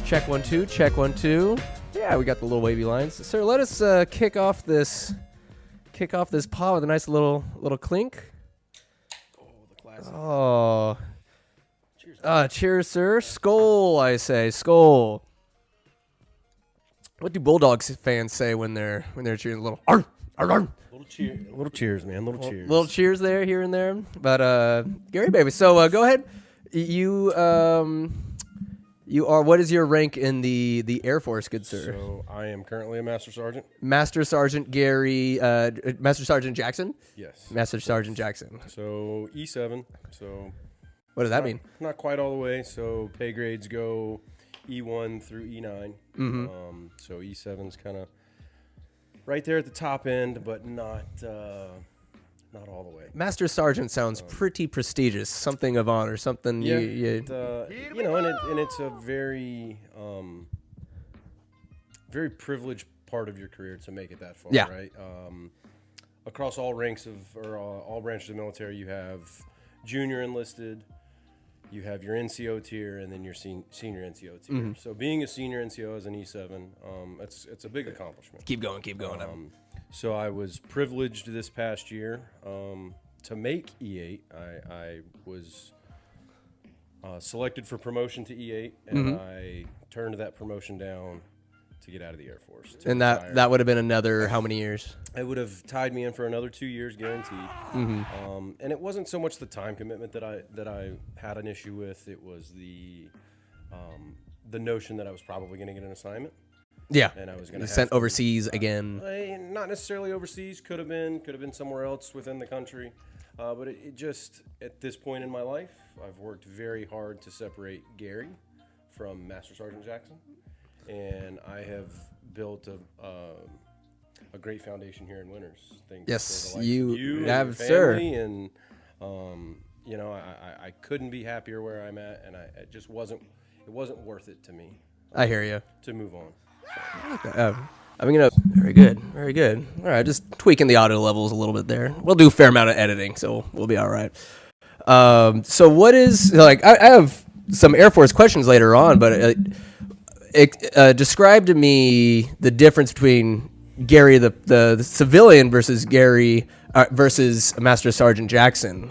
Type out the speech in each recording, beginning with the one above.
Check 1 2. Check 1 2. Yeah, we got the little wavy lines. Sir, let us kick off this pod with a nice little clink. Oh, the classic. Oh. Cheers. Cheers, sir. Skol, I say. Skol. What do Bulldogs fans say when they're cheering? A little arr, arr, arr. Little cheers, man. Little cheers. Little cheers there, here and there. But Gary, baby. So go ahead. You are. What is your rank in the Air Force, good sir? So I am currently a Master Sergeant. Master Sergeant Gary. Master Sergeant Jackson. Yes. Master Sergeant Jackson. So E7. So What does that mean? not quite all the way. So pay grades go E1 through E9. Mm-hmm. So E7's kind of right there at the top end, but not all the way. Master Sergeant sounds pretty prestigious. Something of honor. Something Yeah, you and it's a very very privileged part of your career to make it that far, Yeah. right? Across all ranks all branches of the military, you have junior enlisted, you have your NCO tier, and then your senior NCO tier. Mm-hmm. So being a senior NCO as an E7, it's a big accomplishment. keep going. So I was privileged this past year to make E8. I was selected for promotion to E8, and I turned that promotion down to get out of the Air Force. And retire. that would have been another how many years? It would have tied me in for another 2 years guaranteed. Mm-hmm. And it wasn't so much the time commitment that I had an issue with. It was the notion that I was probably going to get an assignment. Yeah. And I was going to Sent overseas again. Not necessarily overseas. Could have been somewhere else within the country. But it just, at this point in my life, I've worked very hard to separate Gary from Master Sergeant Jackson. And I have built a great foundation here in Winters. Thanks Yes, to the likes you of you and have, your sir. family, and I couldn't be happier where I'm at, and it just wasn't worth it to me I hear you. to move on. I'm gonna. Very good. Very good. All right, just tweaking the audio levels a little bit there. We'll do a fair amount of editing, so we'll be all right. So what is like? I have some Air Force questions later on, but describe to me the difference between Gary the civilian versus Gary versus Master Sergeant Jackson.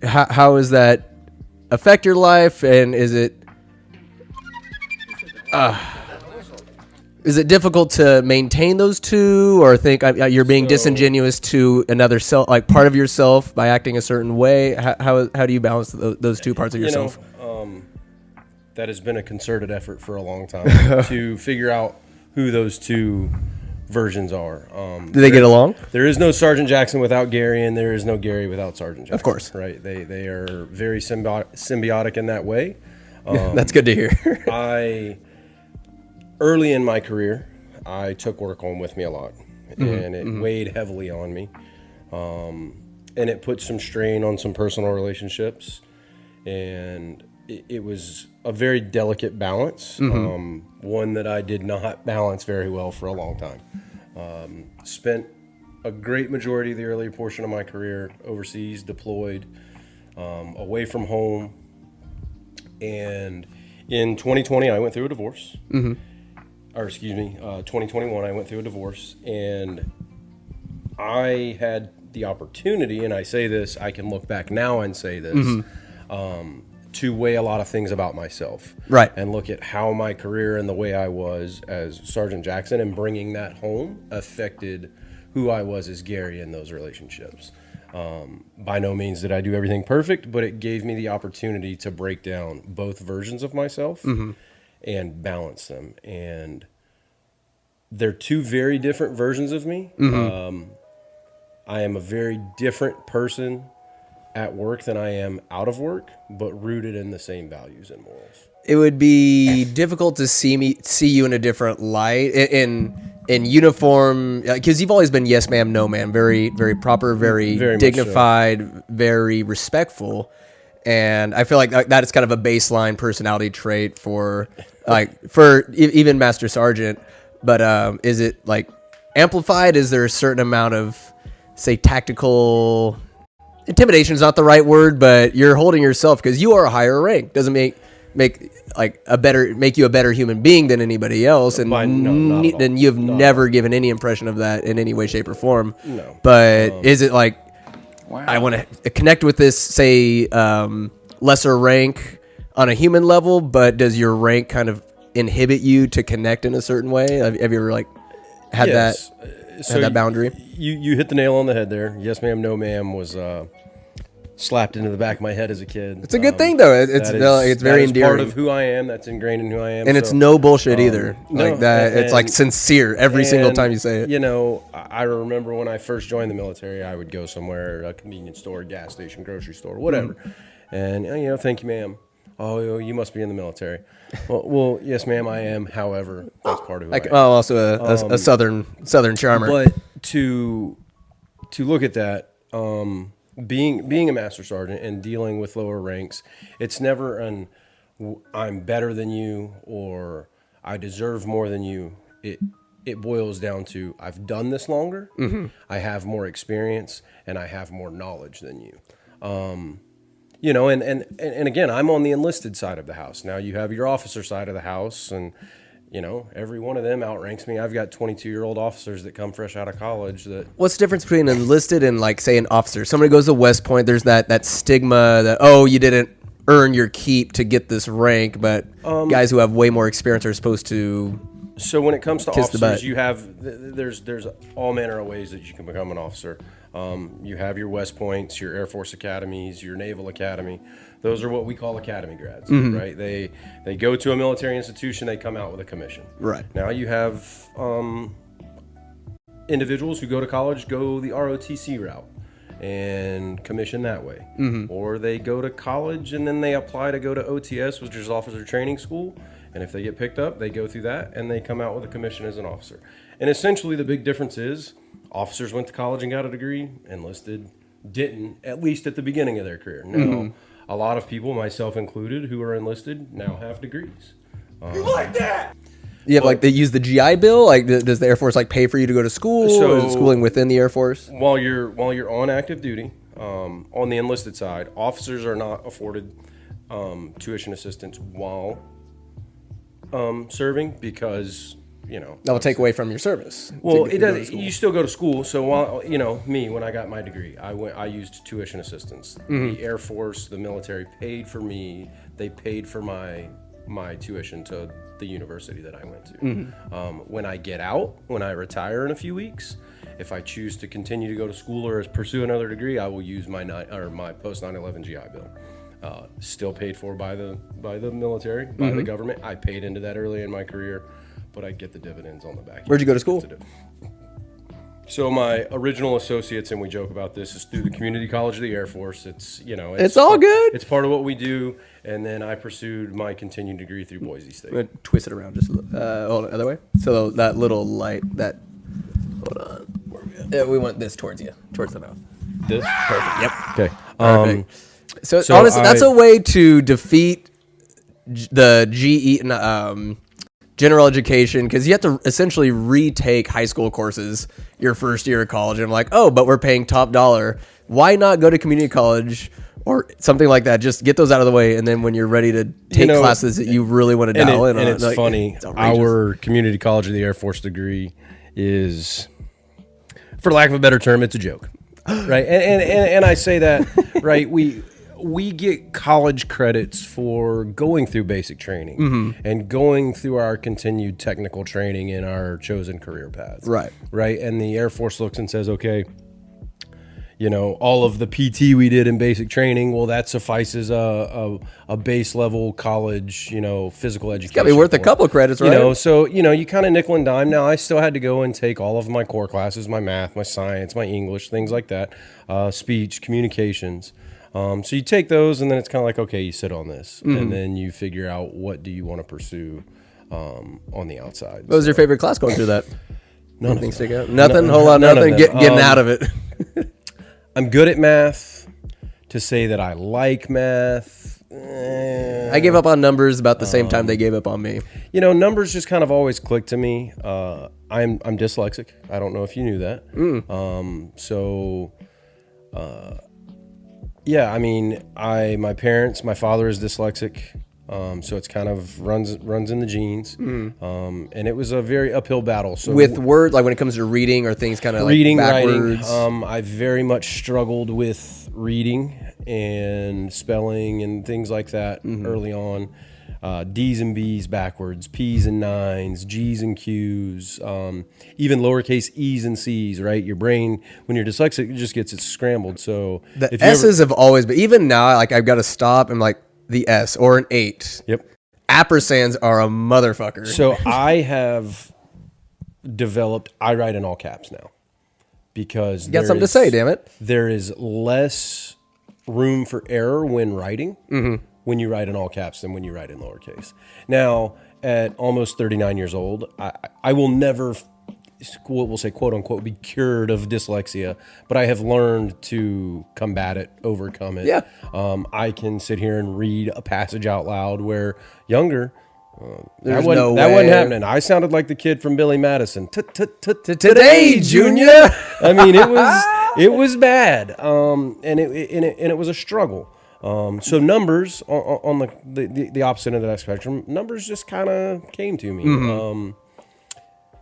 How does that affect your life, and is it difficult to maintain those two, or think you're being disingenuous to another self, like part of yourself, by acting a certain way? How do you balance those two parts of yourself? That has been a concerted effort for a long time to figure out who those two versions are. Do they get along? There is no Sergeant Jackson without Gary, and there is no Gary without Sergeant Jackson. Of course. Right. They are very symbiotic in that way. That's good to hear. Early in my career, I took work home with me a lot, and it weighed heavily on me. And it put some strain on some personal relationships, and it was a very delicate balance, one that I did not balance very well for a long time. Spent a great majority of the early portion of my career overseas, deployed, away from home, and in 2020, I went through a divorce. 2021, I went through a divorce, and I had the opportunity, and I say this, I can look back now and say this, to weigh a lot of things about myself. Right. And look at how my career and the way I was as Sergeant Jackson and bringing that home affected who I was as Gary in those relationships. By no means did I do everything perfect, but it gave me the opportunity to break down both versions of myself and balance them. And they're two very different versions of me. I am a very different person at work than I am out of work, but rooted in the same values and morals. It would be difficult to see you in a different light in uniform, because you've always been yes ma'am, no ma'am, very very proper, very Very much dignified, very respectful, and I feel like that is kind of a baseline personality trait for even Master Sergeant. But is it like amplified? Is there a certain amount of, say, tactical intimidation is not the right word, but you're holding yourself because you are a higher rank. Doesn't make you a better human being than anybody else, and not at all. then you've never given any impression of that in any way, shape, or form. No. But is it like, I want to connect with this, say, lesser rank on a human level, but does your rank kind of inhibit you to connect in a certain way? Have you ever had Yes. that boundary? You hit the nail on the head there. Yes ma'am, no ma'am was slapped into the back of my head as a kid. It's a good thing though. It's very endearing. Part of who I am. That's ingrained in who I am. And it's no bullshit either. no, Like that. It's like sincere every single time you say it. You know, I remember when I first joined the military, I would go somewhere, a convenience store, gas station, grocery store, whatever. And, thank you, ma'am. Oh, you must be in the military. Well, yes, ma'am, I am. However, that's part of who I am. Oh, also a southern charmer. But to look at that, being a master sergeant and dealing with lower ranks, it's never I'm better than you or I deserve more than you. It boils down to I've done this longer, I have more experience, and I have more knowledge than you. And again, I'm on the enlisted side of the house. Now you have your officer side of the house, and every one of them outranks me. I've got 22-year-old officers that come fresh out of college. What's the difference between enlisted and, like, say, an officer? Somebody goes to West Point, there's that stigma that, oh, you didn't earn your keep to get this rank, but guys who have way more experience are supposed to. So when it comes to officers, you have there's all manner of ways that you can become an officer. You have your West Points, your Air Force academies, your Naval Academy. Those are what we call academy grads, right? They go to a military institution, they come out with a commission. Right. Now you have individuals who go to college, go the ROTC route and commission that way. Or they go to college and then they apply to go to OTS, which is Officer Training School. And if they get picked up, they go through that and they come out with a commission as an officer. And essentially the big difference is officers went to college and got a degree, enlisted didn't, at least at the beginning of their career. Now, a lot of people, myself included, who are enlisted now have degrees. You like that? Yeah, like they use the GI Bill. Like, does the Air Force pay for you to go to school, or is it schooling within the Air Force? While you're on active duty, on the enlisted side, officers are not afforded tuition assistance while serving because that will take away from your service. Well, it does. You still go to school. So while me, when I got my degree, I used tuition assistance. The Air Force, the military paid for me. They paid for my tuition to the university that I went to. When I get out, when I retire in a few weeks, if I choose to continue to go to school or pursue another degree, I will use my post 9/11 GI Bill. Still paid for by the military, by the government. I paid into that early in my career, but I get the dividends on the back. Where'd you go to school? So my original associates, and we joke about this, is through the Community College of the Air Force. It's it's all good. It's part of what we do, and then I pursued my continuing degree through Boise State. I'm gonna twist it around just a little. Hold on, other way. So that little light, hold on. Where are we at? Yeah, we want this towards you, towards the mouth. This perfect. Yep. Okay. Perfect. So honestly, that's a way to defeat the GE general education, because you have to essentially retake high school courses your first year of college. And I'm like, oh, but we're paying top dollar. Why not go to community college or something like that? Just get those out of the way, and then when you're ready to take classes that you really want to dial in on. And it's funny, our Community College of the Air Force degree is, for lack of a better term, it's a joke, right? And I say that, right? We get college credits for going through basic training and going through our continued technical training in our chosen career paths. Right. And the Air Force looks and says, okay, all of the PT we did in basic training, well, that suffices a base level college, physical education. It's got to be worth a couple of credits, right? So, you kind of nickel and dime. Now, I still had to go and take all of my core classes, my math, my science, my English, things like that, speech, communications. So you take those, and then it's kind of like, okay, you sit on this, and then you figure out what do you want to pursue on the outside. What was your favorite class going through that? Nothing Stick out? Nothing. Hold on. none of Nothing. them. Getting out of it. I'm good at math. To say that I like math, I gave up on numbers about the same time they gave up on me. you know, numbers just kind of always click to me. I'm dyslexic. I don't know if you knew that. Yeah, I mean, my father is dyslexic, so it's kind of runs in the genes. And it was a very uphill battle. So With words, like when it comes to reading or things kind of reading, like writing, backwards. I very much struggled with reading and spelling and things like that early on. D's and B's backwards, P's and nines, G's and Q's, even lowercase e's and c's, right? Your brain, when you're dyslexic, it just gets it scrambled. So The if you S's have always been, even now, like I've got to stop and like the S or an 8. Yep. Ampersands are a motherfucker. So I have developed, I write in all caps now because you got something to say, damn it. there is less room for error when writing when you write in all caps than when you write in lowercase. Now, at almost 39 years old, I will never, we'll say, quote unquote, be cured of dyslexia, but I have learned to combat it, overcome it. Yeah. I can sit here and read a passage out loud where younger, that There's wasn't, no that wasn't way. happening. I sounded like the kid from Billy Madison. Today, Junior. I mean, it was bad, and it was a struggle. So numbers on the opposite end of that spectrum, numbers just kind of came to me.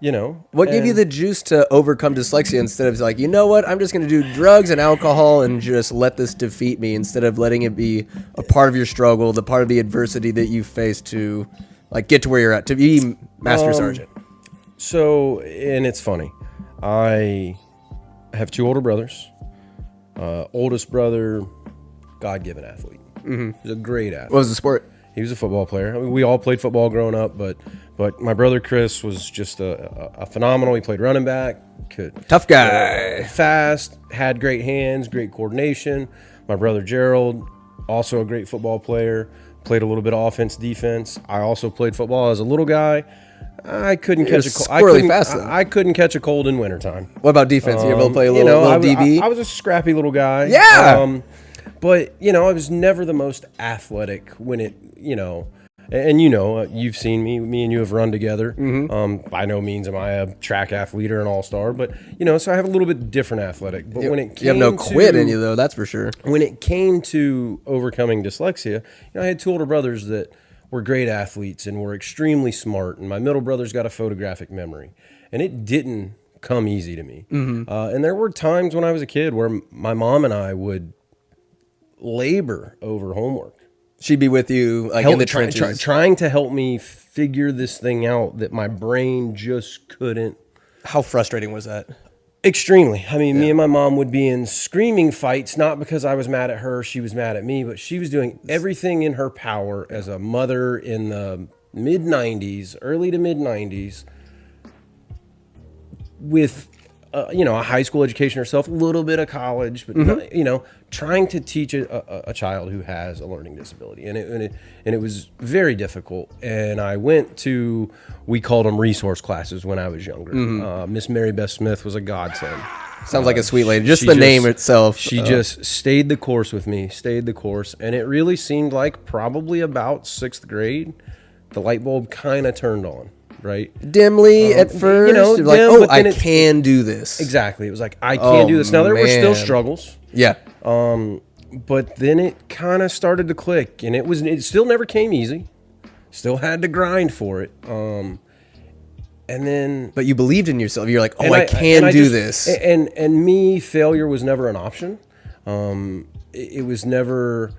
You know, What gave you the juice to overcome dyslexia instead of like, you know what, I'm just going to do drugs and alcohol and just let this defeat me instead of letting it be a part of your struggle, the part of the adversity that you face to like get to where you're at, to be master sergeant? So, and it's funny. I have 2 older brothers. Oldest brother, God-given athlete. He's a great athlete. What was the sport? He was a football player. I mean, we all played football growing up, but my brother Chris was just a phenomenal. He played running back, Tough guy. fast, had great hands, great coordination. My brother Gerald, also a great football player, played a little bit of offense, defense. I also played football as a little guy. I couldn't catch a cold. squirrely fast, though. I couldn't catch a cold in wintertime. What about defense? You ever play a little DB? I was a scrappy little guy. Yeah. But, you know, I was never the most athletic when it, you know, and you know, you've seen me and you have run together. By no means am I a track athlete or an all-star, but, you know, so I have a little bit different athletic. But when it came you have no quit in you, though, that's for sure. when it came to overcoming dyslexia, you know, I had 2 older brothers that were great athletes and were extremely smart. And my middle brother's got a photographic memory, and it didn't come easy to me. And there were times when I was a kid where my mom and I would labor over homework. She'd be with you like in the trenches. Trying to help me figure this thing out that my brain just couldn't. How frustrating was that? Extremely. I mean, me and my mom would be in screaming fights, not because I was mad at her, she was mad at me, but she was doing everything in her power as a mother in the mid-90s, early to mid-90s, with, you know, a high school education herself, a little bit of college, but, not, you know, trying to teach a child who has a learning disability. And it was very difficult. And I went to, we called them resource classes when I was younger. Miss Mary Beth Smith was a godsend. Sounds like a sweet lady. Just She the name itself. She just stayed the course with me, and it really seemed like probably about 6th grade, the light bulb kind of turned on, right? dimly at first. you know, You're like, dim, oh, but I then can do this. Exactly. It was like, I can't do this. Now, there were still man. struggles, Yeah. but then it kind of started to click, and it still never came easy. Still had to grind for it. And then... But you believed in yourself. You're like, oh, And I can do just- this. And me, failure was never an option. It was never.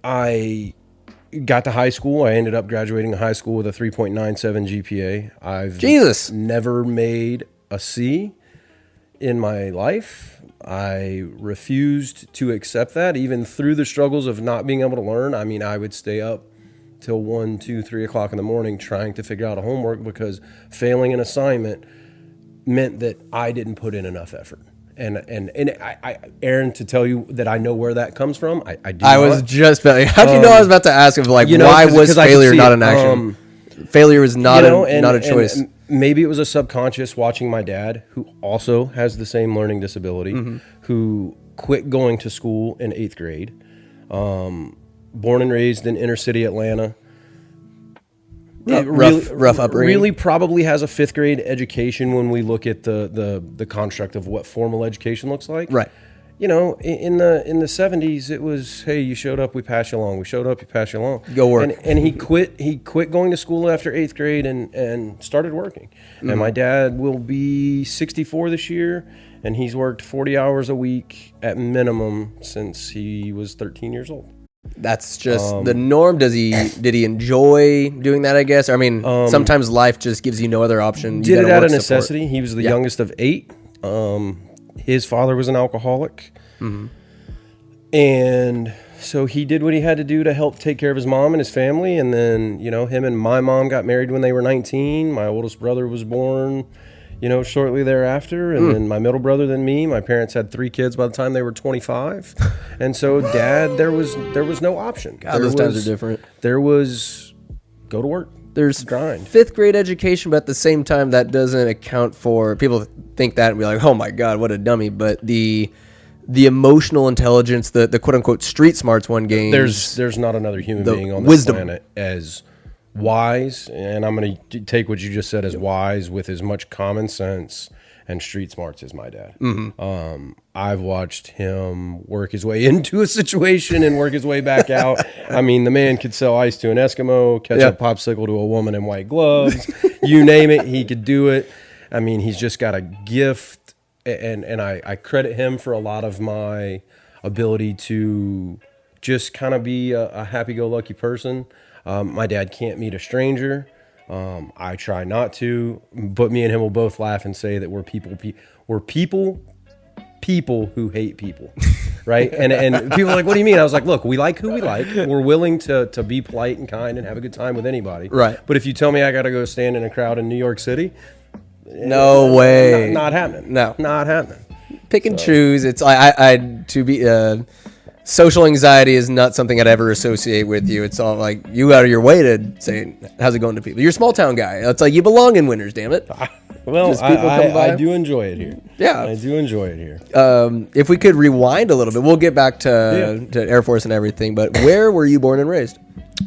I got to high school. I ended up graduating high school with a 3.97 GPA. I've Jesus. never made a C in my life. I refused to accept that, even through the struggles of not being able to learn. I mean, I would stay up till 1, 2, 3 o'clock in the morning trying to figure out a homework because failing an assignment meant that I didn't put in enough effort. Aaron, to tell you that I know where that comes from, I do. I was just how do you know I was about to ask him like why was failure not an action? Failure is not not a choice. And maybe it was a subconscious watching my dad, who also has the same learning disability, who quit going to school in 8th grade, born and raised in inner city Atlanta. Rough upbringing. Really probably has a 5th grade education when we look at the construct of what formal education looks like. Right. You know, in the 70s, it was, hey, you showed up, we pass you along. We showed up, you pass you along. Go work. And he quit going to school after 8th grade and started working. And my dad will be 64 this year, and he's worked 40 hours a week at minimum since he was 13 years old. That's just the norm. Did he enjoy doing that, I guess? I mean, sometimes life just gives you no other option. Did it out of necessity. He was the youngest of 8. His father was an alcoholic. And so he did what he had to do to help take care of his mom and his family. And then, you know, him and my mom got married when they were 19. My oldest brother was born, you know, shortly thereafter. And then my middle brother, then me. My parents had 3 kids by the time they were 25. And so Dad, there was no option. God, those times are different. There was go to work. There's grind. 5th grade education, but at the same time, that doesn't account for, people think that and be like, oh my God, what a dummy. But the emotional intelligence, the quote unquote street smarts one game. There's not another human being on this planet as wise, and I'm going to take what you just said as wise, with as much common sense and street smarts as my dad. I've watched him work his way into a situation and work his way back out. I mean, the man could sell ice to an Eskimo, catch a popsicle to a woman in white gloves. You name it, he could do it. I mean, he's just got a gift, and I credit him for a lot of my ability to just kind of be a happy-go-lucky person. My dad can't meet a stranger. I try not to, but me and him will both laugh and say that we're people who hate people, right? And people are like, what do you mean? I was like, look, we like who we like. We're willing to be polite and kind and have a good time with anybody. Right. But if you tell me I got to go stand in a crowd in New York City, no way. Not happening. No. Not happening. Pick and choose. It's social anxiety is not something I'd ever associate with you. It's all like you out of your way to say, how's it going to people? You're a small town guy. It's like you belong in Winters, damn it. Well, I do enjoy it here. Yeah. I do enjoy it here. If we could rewind a little bit, we'll get back to Air Force and everything, but where were you born and raised?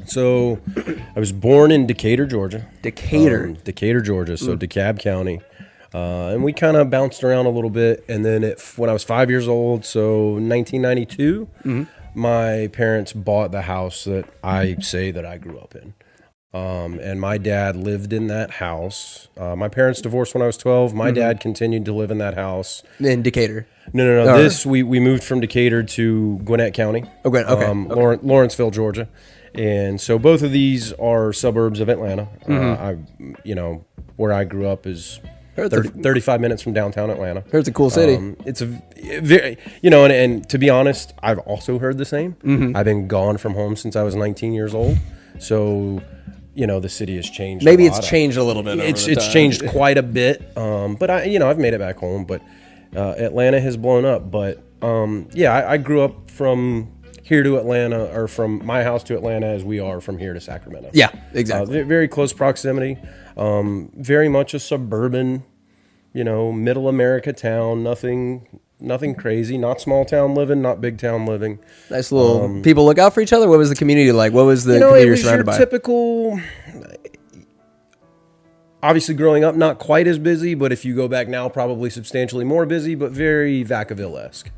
So I was born in Decatur, Georgia. Decatur, Georgia, so DeKalb County. And we kind of bounced around a little bit. And then when I was 5 years old, so 1992, my parents bought the house that I say that I grew up in. And my dad lived in that house. My parents divorced when I was 12. My dad continued to live in that house. In Decatur? No. We moved from Decatur to Gwinnett County. Oh, Gwinnett, okay. Lawrenceville, Georgia. And so both of these are suburbs of Atlanta. Where I grew up is 35 minutes from downtown Atlanta. It's a cool city. It's a very, and to be honest, I've also heard the same. I've been gone from home since I was 19 years old. So, the city has changed. Maybe it's changed a little bit. It's changed quite a bit. But I've made it back home. But Atlanta has blown up. But I grew up from here to Atlanta, or from my house to Atlanta, as we are from here to Sacramento. Yeah, exactly. Very close proximity. Very much a suburban, middle America town. Nothing crazy. Not small town living. Not big town living. Nice little people look out for each other. What was the community like? What was the community it was surrounded by? Typical. Obviously, growing up, not quite as busy, but if you go back now, probably substantially more busy, but very Vacaville-esque.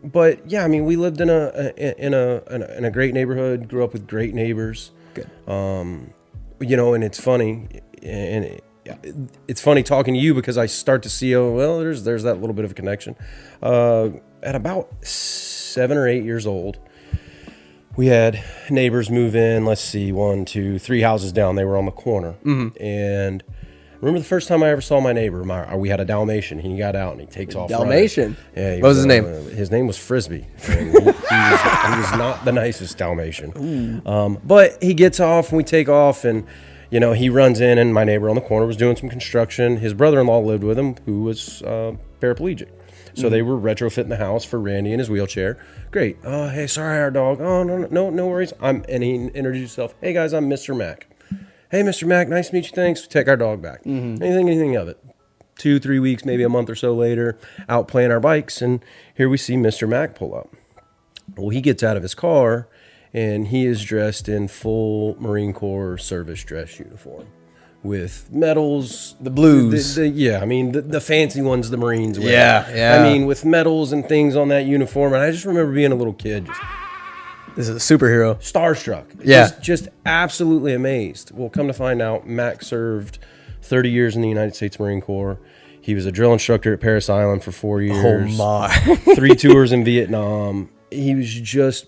But yeah, I mean, we lived in a great neighborhood. Grew up with great neighbors. Good. And it's funny, it's funny talking to you because I start to see, there's that little bit of a connection. At about 7 or 8 years old, we had neighbors move in. Let's see, 1, 2, 3 houses down. They were on the corner, and I remember the first time I ever saw my neighbor. We had a Dalmatian. He got out and he takes off. Dalmatian. Yeah. What was his name? His name was Frisbee. And he was not the nicest Dalmatian. But he gets off and we take off, and you know, he runs in, and my neighbor on the corner was doing some construction. His brother-in-law lived with him, who was paraplegic. So they were retrofitting the house for Randy in his wheelchair. Great. Oh, hey, sorry, our dog. Oh, no worries. And he introduced himself. Hey, guys, I'm Mr. Mac. Hey, Mr. Mac, nice to meet you. Thanks. Take our dog back. Anything of it. 2-3 weeks, maybe a month or so later, out playing our bikes, and here we see Mr. Mac pull up. Well, he gets out of his car, and he is dressed in full Marine Corps service dress uniform with medals. The blues. Yeah, I mean, the fancy ones the Marines wear. Yeah. I mean, with medals and things on that uniform. And I just remember being a little kid, just This is a superhero. starstruck. Yeah. Just absolutely amazed. Well, come to find out, Mac served 30 years in the United States Marine Corps. He was a drill instructor at Parris Island for 4 years. Oh, my. 3 tours in Vietnam. He was just...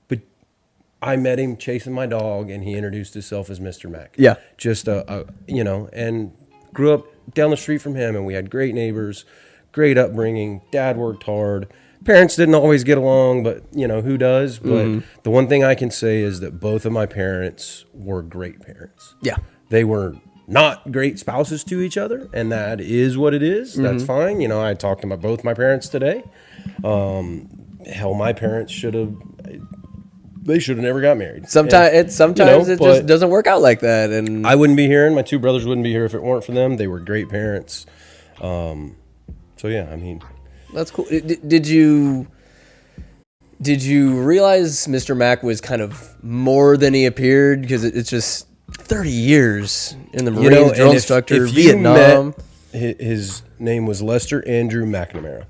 But I met him chasing my dog, and he introduced himself as Mr. Mac. Yeah. Just, you know, and grew up down the street from him, and we had great neighbors, great upbringing. Dad worked hard. Parents didn't always get along, but, you know, who does? But the one thing I can say is that both of my parents were great parents. Yeah. They were not great spouses to each other, and that is what it is. That's fine. You know, I talked to both my parents today. Hell, my parents should have never got married. Sometimes And, it but just doesn't work out like that, and I wouldn't be here, and my 2 brothers wouldn't be here if it weren't for them. They were great parents. So yeah, I mean, that's cool. Did you realize Mr. Mac was kind of more than he appeared? Because it's just 30 years in the Marines, you know, drill and instructor, if you Vietnam. met, his name was Lester Andrew McNamara.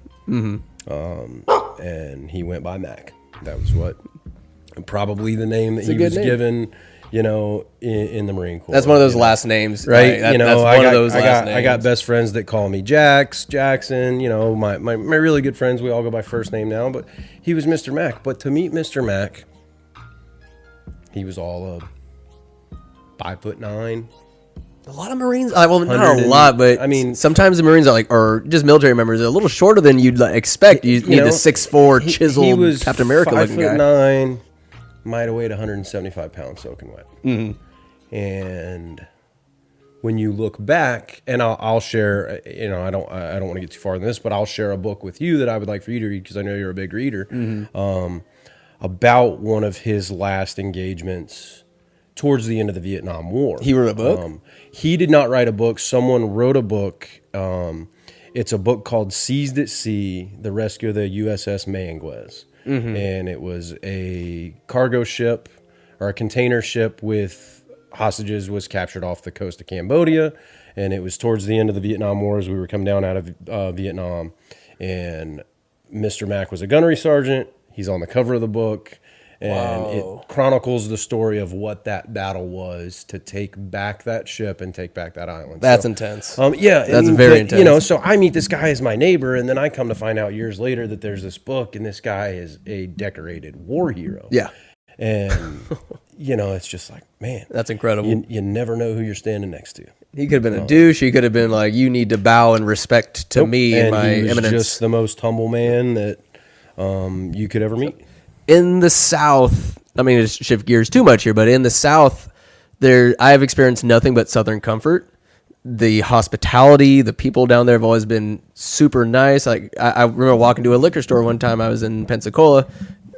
And he went by Mac. That was probably the name that he good was name. given, you know, in the Marine Corps. That's one of those you know? last names, Right, That, you know, that's one of those last names. I got best friends that call me Jackson. You know, my really good friends, we all go by first name now. But he was Mr. Mac. But to meet Mr. Mac, he was all of 5'9". A lot of Marines, well, not 100 a lot, but I mean, sometimes the Marines are like, or just military members, are a little shorter than you'd expect. You need know, the 6'4", chiseled he was Captain America looking guy. 5'9", might have weighed 175 pounds soaking wet. And when you look back, and I'll share, you know, I don't want to get too far in this, but I'll share a book with you that I would like for you to read, because I know you're a big reader, about one of his last engagements towards the end of the Vietnam War. He wrote a book? He did not write a book. Someone wrote a book. It's a book called Seized at Sea, The Rescue of the USS Mayanguez. And it was a cargo ship, or a container ship with hostages, was captured off the coast of Cambodia. And it was towards the end of the Vietnam War, as we were coming down out of Vietnam. And Mr. Mac was a gunnery sergeant. He's on the cover of the book. And it chronicles the story of what that battle was to take back that ship and take back that island. That's intense. Yeah. That's very intense. You know, so I meet this guy as my neighbor, and then I come to find out years later that there's this book, and this guy is a decorated war hero. Yeah. And, you know, it's just like, man. That's incredible. You never know who you're standing next to. He could have been a douche. He could have been like, you need to bow and respect to me and my he was eminence. just the most humble man that you could ever meet. In the South, I mean, to shift gears too much here, but in the South, I have experienced nothing but Southern comfort. The hospitality, the people down there have always been super nice. Like I remember walking to a liquor store one time. I was in Pensacola.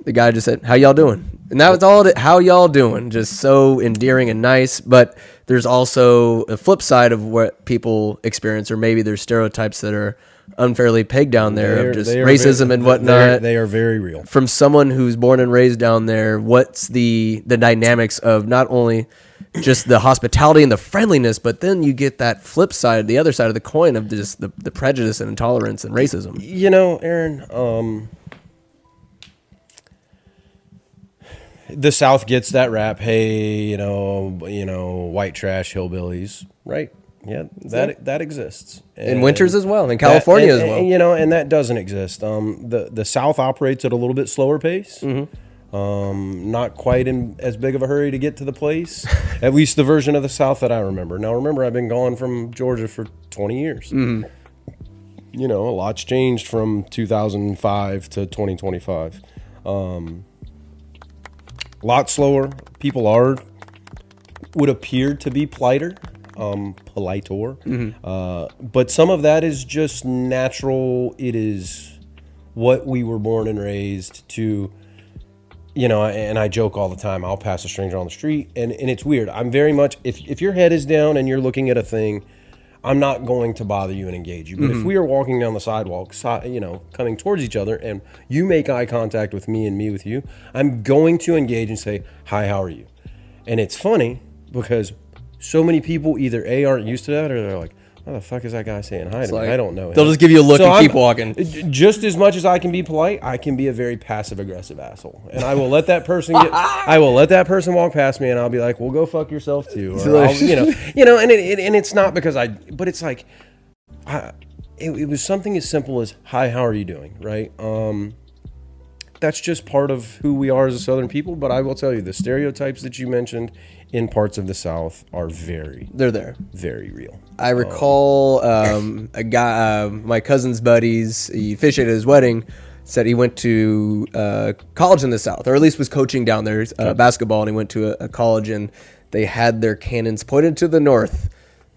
The guy just said, "How y'all doing?" And that was all. How y'all doing? Just so endearing and nice. But there's also a flip side of what people experience, or maybe there's stereotypes that are unfairly pegged down there of just racism and whatnot. They are very real. From someone who's born and raised down there, what's the dynamics of not only just the hospitality and the friendliness, but then you get that flip side, the other side of the coin of just the prejudice and intolerance and racism. You know, Aaron, the South gets that rap. Hey, you know, white trash hillbillies, right? Yeah, that exists In winters as well, in California as well. And, you know, and that doesn't exist. The South operates at a little bit slower pace. Not quite in as big of a hurry to get to the place. At least the version of the South that I remember. Now, remember, I've been gone from Georgia for 20 years. You know, a lot's changed from 2005 to 2025. A lot slower. People are would appear to be politer. But some of that is just natural. It is what we were born and raised to, and I joke all the time. I'll pass a stranger on the street, and it's weird. I'm very much, if your head is down and you're looking at a thing, I'm not going to bother you and engage you. But if we are walking down the sidewalk, coming towards each other, and you make eye contact with me and me with you, I'm going to engage and say, hi, how are you? And it's funny because so many people either A, aren't used to that, or they're like, what the fuck is that guy saying hi to me? I don't know him. They'll just give you a look and keep walking. Just as much as I can be polite, I can be a very passive aggressive asshole, and I will let that person walk past me, and I'll be like, well, go fuck yourself too, or and it's not because but it's like, it was something as simple as, hi, how are you doing, right? That's just part of who we are as a Southern people. But I will tell you, the stereotypes that you mentioned in parts of the South are they're there, very real. I recall a guy, my cousin's buddies, he officiated his wedding, said he went to college in the South, or at least was coaching down there basketball, and he went to a college, and they had their cannons pointed to the north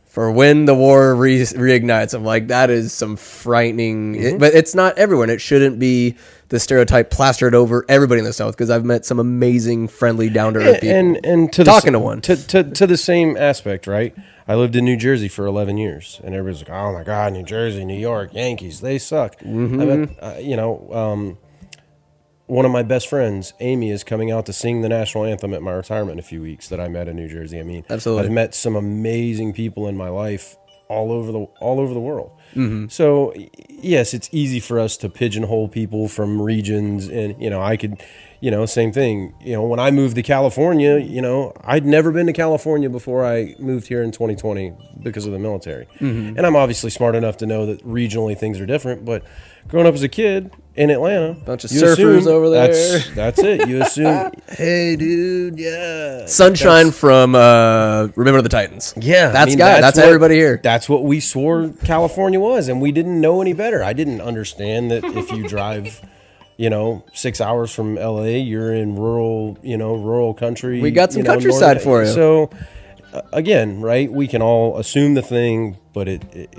for when the war reignites. I'm like, that is some frightening, but it's not everyone. It shouldn't be the stereotype plastered over everybody in the South, because I've met some amazing, friendly, down-to-earth people. And to the same aspect, right? I lived in New Jersey for 11 years, and everybody's like, oh my God, New Jersey, New York, Yankees, they suck. I met, one of my best friends, Amy, is coming out to sing the national anthem at my retirement in a few weeks that I met in New Jersey. I mean, absolutely. I've met some amazing people in my life all over the world. So yes, it's easy for us to pigeonhole people from regions, and I could, same thing. When I moved to California, I'd never been to California before I moved here in 2020 because of the military. And I'm obviously smart enough to know that regionally things are different, but growing up as a kid in Atlanta, bunch of surfers over there. That's it. You assume, hey, dude, yeah, sunshine from Remember the Titans. Yeah, that's everybody here. That's what we swore California was, and we didn't know any better. I didn't understand that if you drive, 6 hours from LA, you're in rural country. We got some countryside for you. So, again, right? We can all assume the thing, but it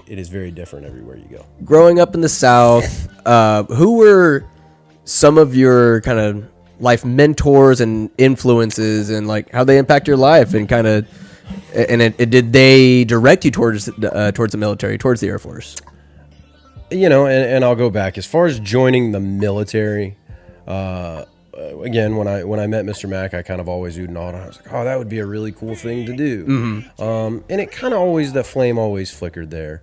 is very different everywhere you go. Growing up in the South, who were some of your kind of life mentors and influences, and like how they impact your life, and kind of, did they direct you towards the military, towards the Air Force? And I'll go back as far as joining the military. Again, when I met Mr. Mack, I kind of always oohed and awed. I was like, oh, that would be a really cool thing to do. And it kind of that flame always flickered there.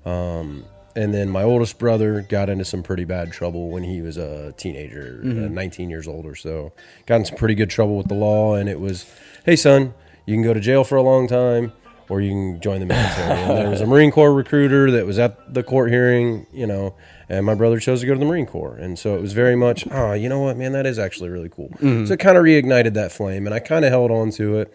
And then my oldest brother got into some pretty bad trouble when he was a teenager, 19 years old or so. Got in some pretty good trouble with the law, and it was, hey, son, you can go to jail for a long time, or you can join the military. And there was a Marine Corps recruiter that was at the court hearing, and my brother chose to go to the Marine Corps. And so it was very much, you know what, man, that is actually really cool. So it kind of reignited that flame, and I kind of held on to it.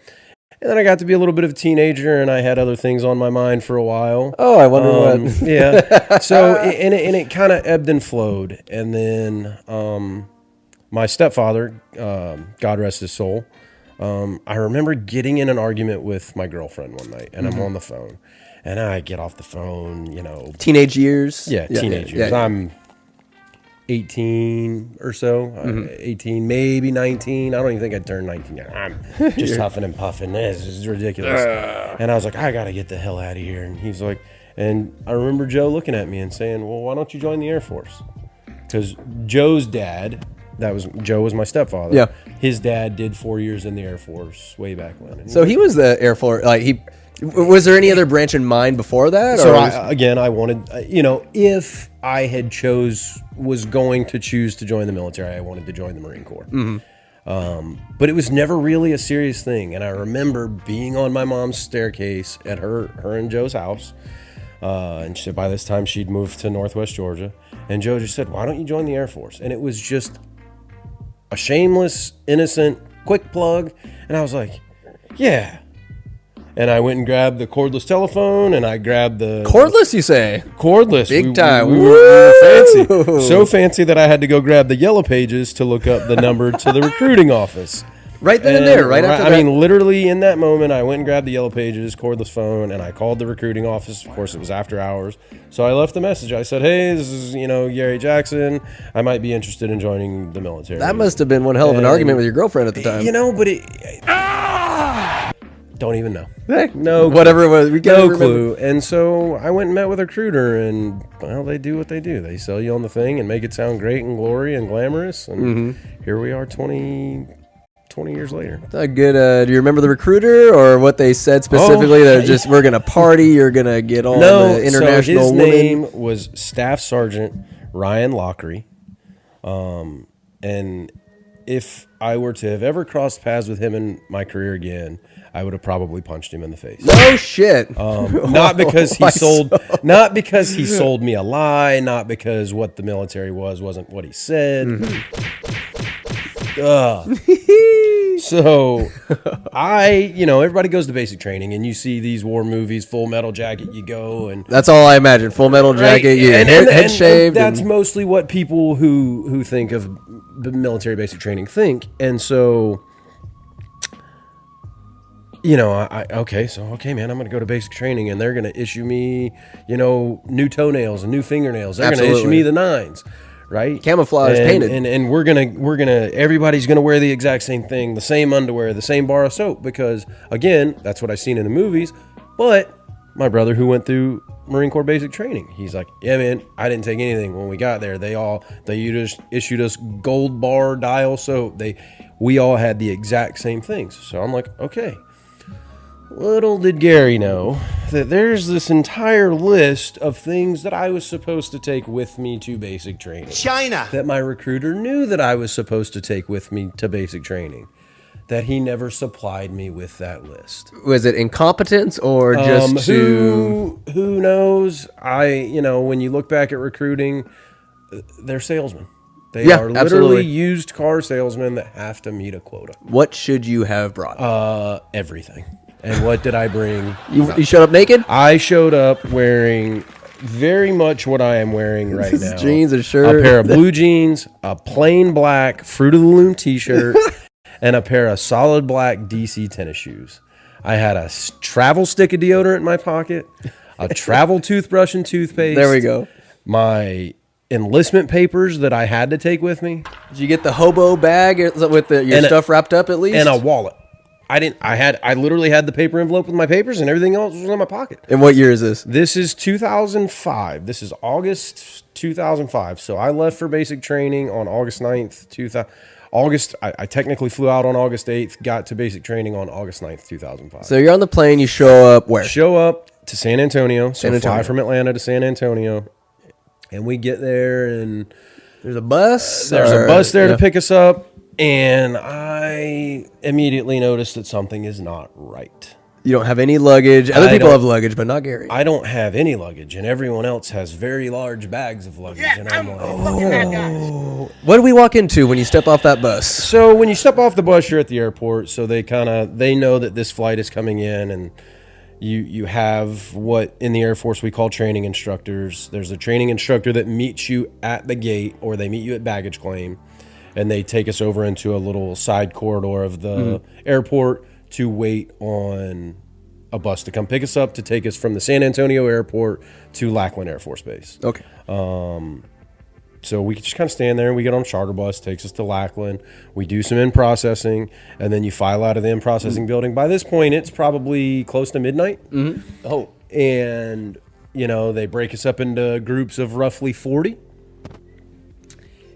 And then I got to be a little bit of a teenager, and I had other things on my mind for a while. Oh, I wonder what. Yeah. So, and it kind of ebbed and flowed. And then my stepfather, God rest his soul, I remember getting in an argument with my girlfriend one night, and I'm on the phone. And I get off the phone, Teenage years? Yeah, teenage years. Yeah. I'm 18 or so, 18, maybe 19. I don't even think I turned 19 yet. I'm just huffing and puffing. This is ridiculous. And I was like, I got to get the hell out of here. And he's like, and I remember Joe looking at me and saying, well, why don't you join the Air Force? Because Joe's dad, Joe was my stepfather. Yeah. His dad did 4 years in the Air Force way back when. And so he was the Air Force, was there any other branch in mind before that? So I wanted, if I was going to choose to join the military, I wanted to join the Marine Corps. But it was never really a serious thing. And I remember being on my mom's staircase at her and Joe's house. And by this time she'd moved to Northwest Georgia. And Joe just said, why don't you join the Air Force? And it was just a shameless, innocent, quick plug. And I was like, yeah. And I went and grabbed the cordless telephone, and I grabbed the... Cordless, you say? Cordless. Big time. We were fancy. So fancy that I had to go grab the Yellow Pages to look up the number to the recruiting office. Right then and there, right after I that. mean, literally in that moment, I went and grabbed the Yellow Pages, cordless phone, and I called the recruiting office. Of course, it was after hours. So I left the message. I said, hey, this is, Gary Jackson. I might be interested in joining the military. That must have been one hell of an argument with your girlfriend at the time. But don't even know. No, whatever it was. We can't No even remember. clue. And so I went and met with a recruiter, and well, they do what they do. They sell you on the thing and make it sound great and glory and glamorous. And here we are 20 years later. A good. Do you remember the recruiter or what they said specifically? That just we're gonna party. You're gonna get on the international so his woman. name was Staff Sergeant Ryan Lockery. And if I were to have ever crossed paths with him in my career again, I would have probably punched him in the face. No shit. Not because he not because he sold me a lie, not because what the military wasn't what he said. So everybody goes to basic training, and you see these war movies, Full Metal Jacket. You go and That's all I imagine. Full Metal Jacket. right? Yeah, head shaved. That's mostly what people who think of the military basic training think, and so. Okay, man, I'm going to go to basic training, and they're going to issue me, new toenails and new fingernails. They're going to issue Absolutely. me the 9s, right? Camouflage, painted. And we're gonna everybody's gonna wear the exact same thing, the same underwear, the same bar of soap, because again, that's what I've seen in the movies. But my brother, who went through Marine Corps basic training, he's like, yeah, man, I didn't take anything when we got there. They just issued us gold bar dial soap. We all had the exact same things. So I'm like, okay. Little did Gary know that there's this entire list of things that I was supposed to take with me to basic training. China. That my recruiter knew that I was supposed to take with me to basic training. That he never supplied me with that list. Was it incompetence or just who knows? When you look back at recruiting, they're salesmen. They are literally absolutely. used car salesmen that have to meet a quota. What should you have brought? Everything. And what did I bring? You showed up naked? I showed up wearing very much what I am wearing right now. Jeans, a shirt. A pair of blue jeans, a plain black Fruit of the Loom t-shirt, and a pair of solid black DC tennis shoes. I had a travel stick of deodorant in my pocket, a travel toothbrush and toothpaste. There we go. My enlistment papers that I had to take with me. Did you get the hobo bag with your stuff wrapped up at least? And a wallet. I literally had the paper envelope with my papers, and everything else was in my pocket. And what year is this? This is 2005. This is August 2005. So I left for basic training on August 9th, 2000. I technically flew out on August 8th, got to basic training on August 9th, 2005. So you're on the plane, you show up where? Show up to San Antonio. San Antonio. Fly from Atlanta to San Antonio. And we get there, and There's a bus? there's a bus there to pick us up. And I immediately noticed that something is not right. You don't have any luggage. Other I people don't- have luggage, but not Gary. I don't have any luggage, and everyone else has very large bags of luggage. Yeah, And I'm I'm like, fucking that guy. What do we walk into when you step off that bus? So when you step off the bus, you're at the airport. So they know that this flight is coming in, and you have what in the Air Force we call training instructors. There's a training instructor that meets you at the gate, or they meet you at baggage claim, and they take us over into a little side corridor of the airport to wait on a bus to come pick us up to take us from the San Antonio airport to Lackland Air Force Base. Okay. So we just kind of stand there, and we get on a charter bus, takes us to Lackland. We do some in-processing, and then you file out of the in-processing building. By this point, it's probably close to midnight. Oh. And, they break us up into groups of roughly 40.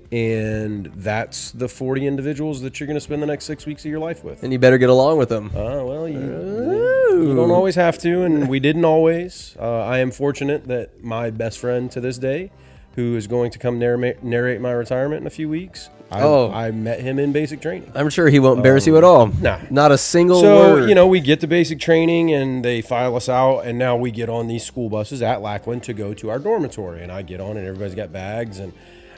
And that's the 40 individuals that you're going to spend the next 6 weeks of your life with. And you better get along with them. Well, you don't always have to, and we didn't always. I am fortunate that my best friend to this day, who is going to come narrate my retirement in a few weeks, I met him in basic training. I'm sure he won't embarrass you at all. Nah. Not a single So, word. we get to basic training, and they file us out, and now we get on these school buses at Lackland to go to our dormitory. And I get on, and everybody's got bags. And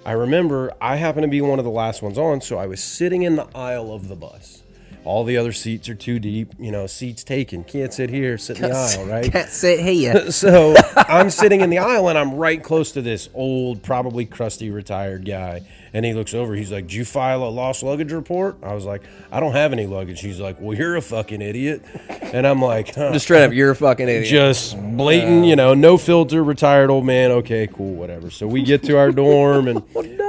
I remember I happened to be one of the last ones on, so I was sitting in the aisle of the bus. All the other seats are too deep. Seats taken. Can't sit here. Sit in the aisle, right? Can't sit here. So I'm sitting in the aisle and I'm right close to this old, probably crusty, retired guy. And he looks over. He's like, "Did you file a lost luggage report?" I was like, "I don't have any luggage." He's like, "Well, you're a fucking idiot." And I'm like, huh. Just straight up, you're a fucking idiot. Just blatant, no filter, retired old man. Okay, cool, whatever. So we get to our dorm and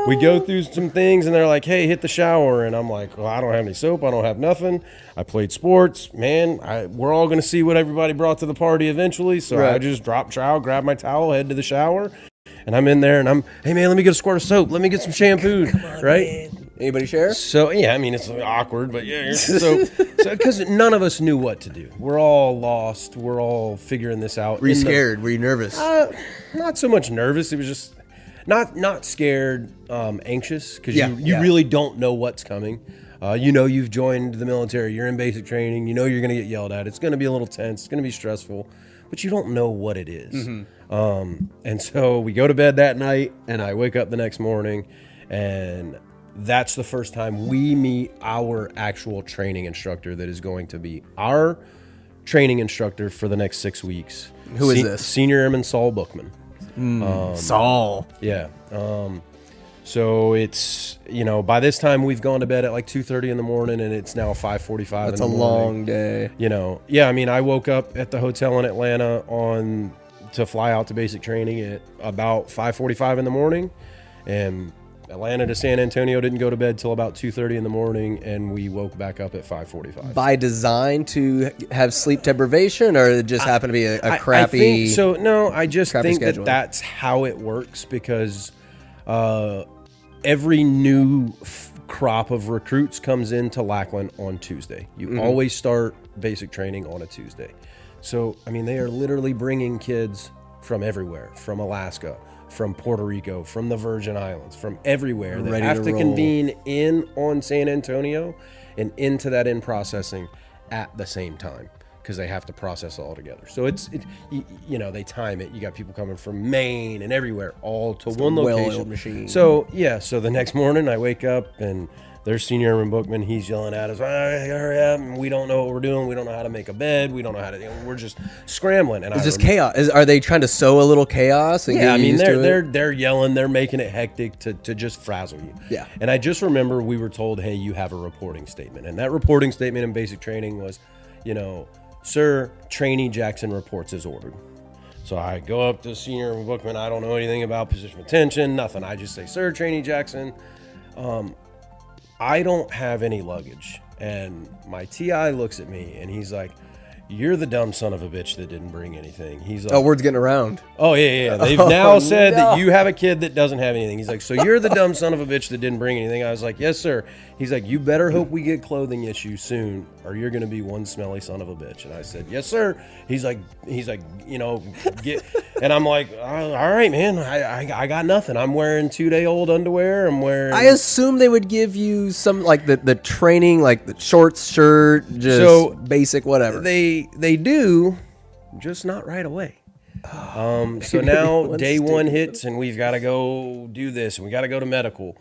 we go through some things, and they're like, "Hey, hit the shower." And I'm like, "Well, I don't have any soap. I don't have nothing. I played sports, man. We're all gonna see what everybody brought to the party eventually." So Right. I just drop trowel, grab my towel, head to the shower, and I'm in there, and "Hey, man, let me get a squirt of soap. Let me get some shampoo, right?" Man. Anybody share? So yeah, I mean it's awkward, but yeah. So because none of us knew what to do. We're all lost. We're all figuring this out. Were you scared? Were you nervous? Not so much nervous. It was just not scared, anxious because you Yeah. really don't know what's coming. You've joined the military. You're in basic training. You know you're going to get yelled at. It's going to be a little tense. It's going to be stressful, but you don't know what it is. And so we go to bed that night, and I wake up the next morning, and that's the first time we meet our actual training instructor that is going to be our training instructor for the next 6 weeks. Who is this? Senior Airman Saul Bookman. Saul. Yeah. So it's, by this time we've gone to bed at like 2:30 in the morning, and it's now 5:45 That's in a the morning. long day. Yeah, I mean, I woke up at the hotel in Atlanta to fly out to basic training at about 5:45 in the morning, and Atlanta to San Antonio didn't go to bed till about 2:30 in the morning, and we woke back up at 5:45. By design to have sleep deprivation, or it just happened to be a crappy? I think so. No, I just crappy think schedule. that's how it works because every new crop of recruits comes into Lackland on Tuesday. You always start basic training on a Tuesday. So, I mean, they are literally bringing kids from everywhere, from Alaska, from Puerto Rico, from the Virgin Islands, from everywhere. They Ready have to to roll. convene in on San Antonio and into that in processing at the same time because they have to process it all together. So they time it. You got people coming from Maine and everywhere, all to one well-oiled location. machine. So the next morning I wake up and there's Senior Airman Bookman. He's yelling at us, "Hurry up!" And we don't know what we're doing. We don't know how to make a bed. We don't know how to. We're just scrambling. And It's just chaos. Are they trying to sow a little chaos? And yeah, get I you mean used to it? they're yelling, they're making it hectic to just frazzle you. Yeah. And I just remember we were told, "Hey, you have a reporting statement," and that reporting statement in basic training was, "Sir, Trainee Jackson reports as ordered." So I go up to Senior Bookman. I don't know anything about position of attention, nothing. I just say, "Sir, Trainee Jackson, I don't have any luggage." And my TI looks at me and he's like, "You're the dumb son of a bitch that didn't bring anything." He's like, Oh, word's getting around. "Oh, yeah. They've now said no. that you have a kid that doesn't have anything." He's like, "So you're the dumb son of a bitch that didn't bring anything?" I was like, "Yes, sir." He's like, "You better hope we get clothing issues soon or you're going to be one smelly son of a bitch." And I said, "Yes, sir." He's like, get, and I'm like, "All right, man, I got nothing. I'm wearing 2-day-old underwear. I'm wearing." I assume they would give you some like the training, like the shorts, shirt, just So, basic whatever. They do, just not right away. So now One day one stupid- hits and we've got to go do this and we got to go to medical,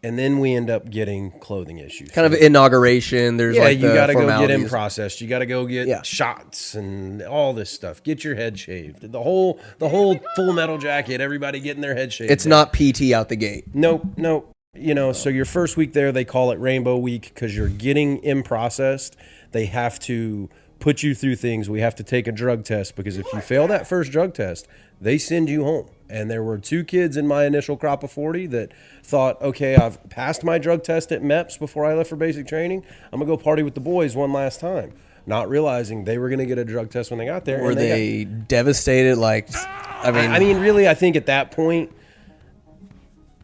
and then we end up getting clothing issues. Kind of inauguration. There's Yeah, like you got to go get in formalities. processed. You got to go get Yeah. shots and all this stuff. Get your head shaved. The whole Full Metal Jacket. Everybody getting their head shaved. It's not PT out the gate. Nope. So your first week there, they call it Rainbow Week because you're getting in processed. They have to put you through things. We have to take a drug test because if you fail that first drug test, they send you home. And there were 2 kids in my initial crop of 40 that thought, "Okay, I've passed my drug test at MEPS before I left for basic training. I'm going to go party with the boys one last time." Not realizing they were going to get a drug test when they got there. Were and they devastated? Like, I mean, really, I think at that point,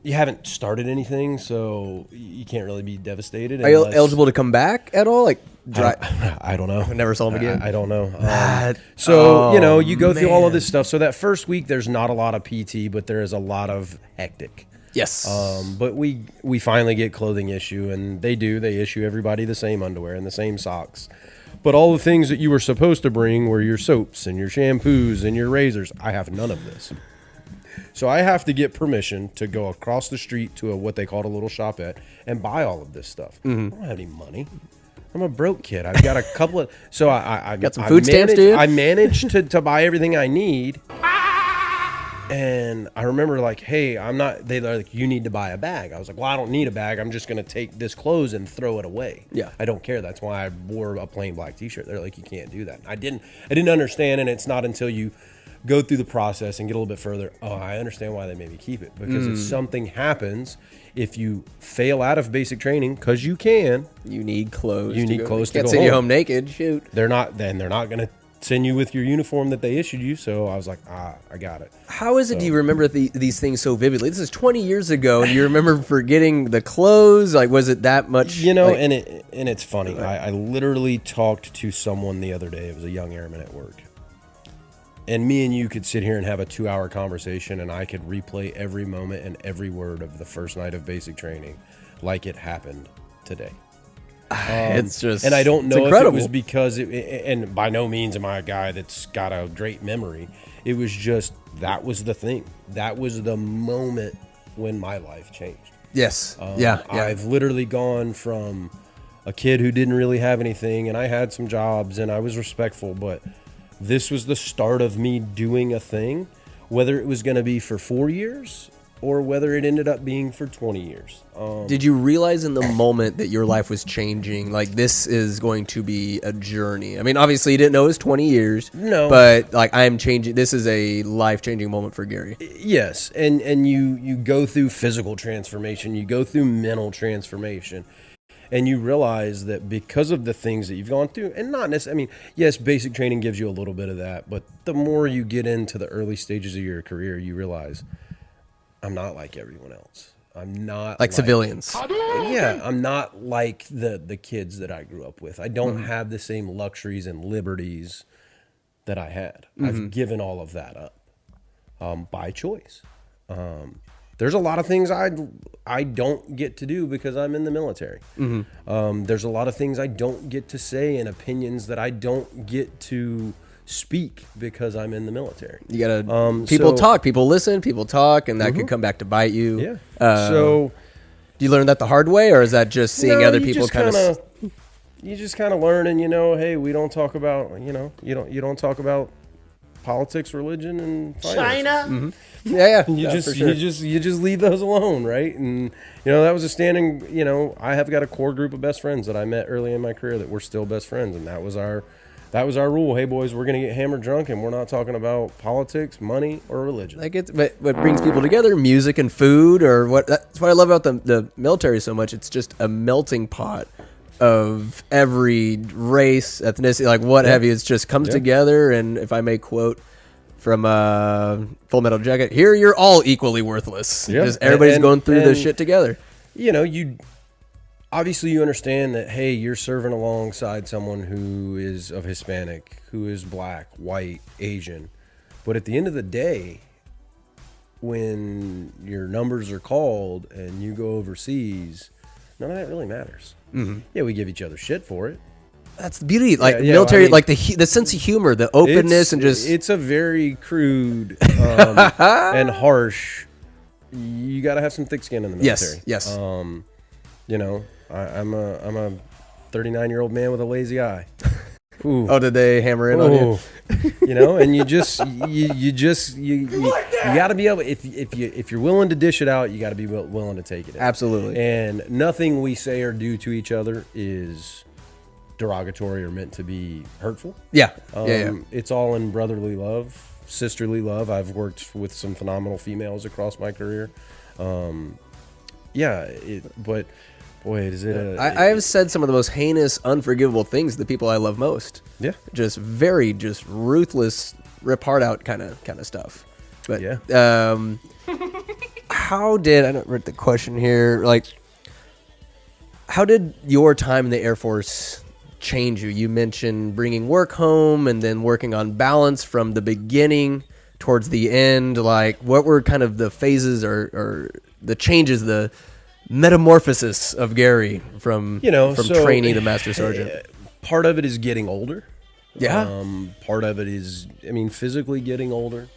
you haven't started anything, so you can't really be devastated. are you unless- eligible to come back at all? Like, I don't know. never saw him again. I don't know. That- So, oh, you go through all of man. this stuff. So that first week, there's not a lot of PT, but there is a lot of hectic. Yes. But we finally get clothing issue, and they issue everybody the same underwear and the same socks. But all the things that you were supposed to bring were your soaps and your shampoos and your razors. I have none of this. So I have to get permission to go across the street to what they called a little shopette and buy all of this stuff. I don't have any money. I'm a broke kid. I've got a couple of, so I Got some food stamps, do you? I managed to buy everything I need. And I remember like, hey, they're like, you need to buy a bag. I was like, well, I don't need a bag. I'm just going to take this clothes and throw it away. Yeah. I don't care. That's why I wore a plain black t-shirt. They're like, you can't do that. I didn't understand. And it's not until you go through the process and get a little bit further. Oh, I understand why they made me keep it, because if something happens, if you fail out of basic training, cause you need clothes. You need clothes to Can't go send you home. home naked. Shoot. they're not going to send you with your uniform that they issued you. So I was like, I got it. How is it? Do you remember these things so vividly? This is 20 years ago, and you remember forgetting the clothes. Like, was it that much? You know, like, and it's funny. I literally talked to someone the other day. It was a young airman at work. And me and you could sit here and have a 2-hour conversation, and I could replay every moment and every word of the first night of basic training like it happened today. it's just, And I don't know if it incredible. was because, and by no means am I a guy that's got a great memory. It was just, that was the thing. That was the moment when my life changed. Yes. Yeah. I've literally gone from a kid who didn't really have anything, and I had some jobs, and I was respectful, but this was the start of me doing a thing, whether it was going to be for 4 years or whether it ended up being for 20 years. Did you realize in the moment that your life was changing? Like, this is going to be a journey. I mean, obviously you didn't know it was 20 years. No. But like, I'm changing. This is a life-changing moment for Gary. Yes, and you go through physical transformation, you go through mental transformation, and you realize that because of the things that you've gone through, and not necessarily, I mean, yes, basic training gives you a little bit of that, but the more you get into the early stages of your career, you realize I'm not like everyone else. I'm not Like civilians. Yeah, I'm not like the kids that I grew up with. I don't have the same luxuries and liberties that I had. I've given all of that up by choice. There's a lot of things I don't get to do because I'm in the military. There's a lot of things I don't get to say and opinions that I don't get to speak because I'm in the military. You gotta people talk, people listen, people talk, and that could come back to bite you. Yeah. So, do you learn that the hard way, or is that just seeing other people kind of? You just kind of learn, and hey, we don't talk about you don't talk about politics, religion, and finances. China. Yeah. You just leave those alone, right? And that was a standing. I have got a core group of best friends that I met early in my career that we're still best friends, and that was our rule. Hey boys, we're gonna get hammered drunk, and we're not talking about politics, money, or religion. Like what brings people together, music and food, or what? That's what I love about the military so much. It's just a melting pot of every race, ethnicity, like what have you. It's just comes together. And if I may quote from Full Metal Jacket, here you're all equally worthless. Yeah. Just everybody's going through the shit together. You obviously you understand that, hey, you're serving alongside someone who is of Hispanic, who is black, white, Asian. But at the end of the day, when your numbers are called and you go overseas, none of that really matters. Yeah, we give each other shit for it. That's the beauty, like Yeah, military, I mean, like the sense of humor, the openness, and just it's a very crude and harsh. You got to have some thick skin in the military. Yes. I'm a 39-year-old man with a lazy eye. Ooh. Oh, did they hammer in on you? And you got to be able, if you're willing to dish it out, you got to be willing to take it in. Absolutely. And nothing we say or do to each other is derogatory or meant to be hurtful. Yeah. It's all in brotherly love, sisterly love. I've worked with some phenomenal females across my career. But boy, is it I have said some of the most heinous, unforgivable things to the people I love most. Yeah. Just very, just ruthless, rip heart out kind of stuff. But Yeah. how did, I don't read the question here, like, how did your time in the Air Force change you? You mentioned bringing work home and then working on balance from the beginning towards the end. Like, what were kind of the phases or the changes, the metamorphosis of Gary from trainee to master sergeant? Part of it is getting older. Yeah. Part of it is, physically getting older.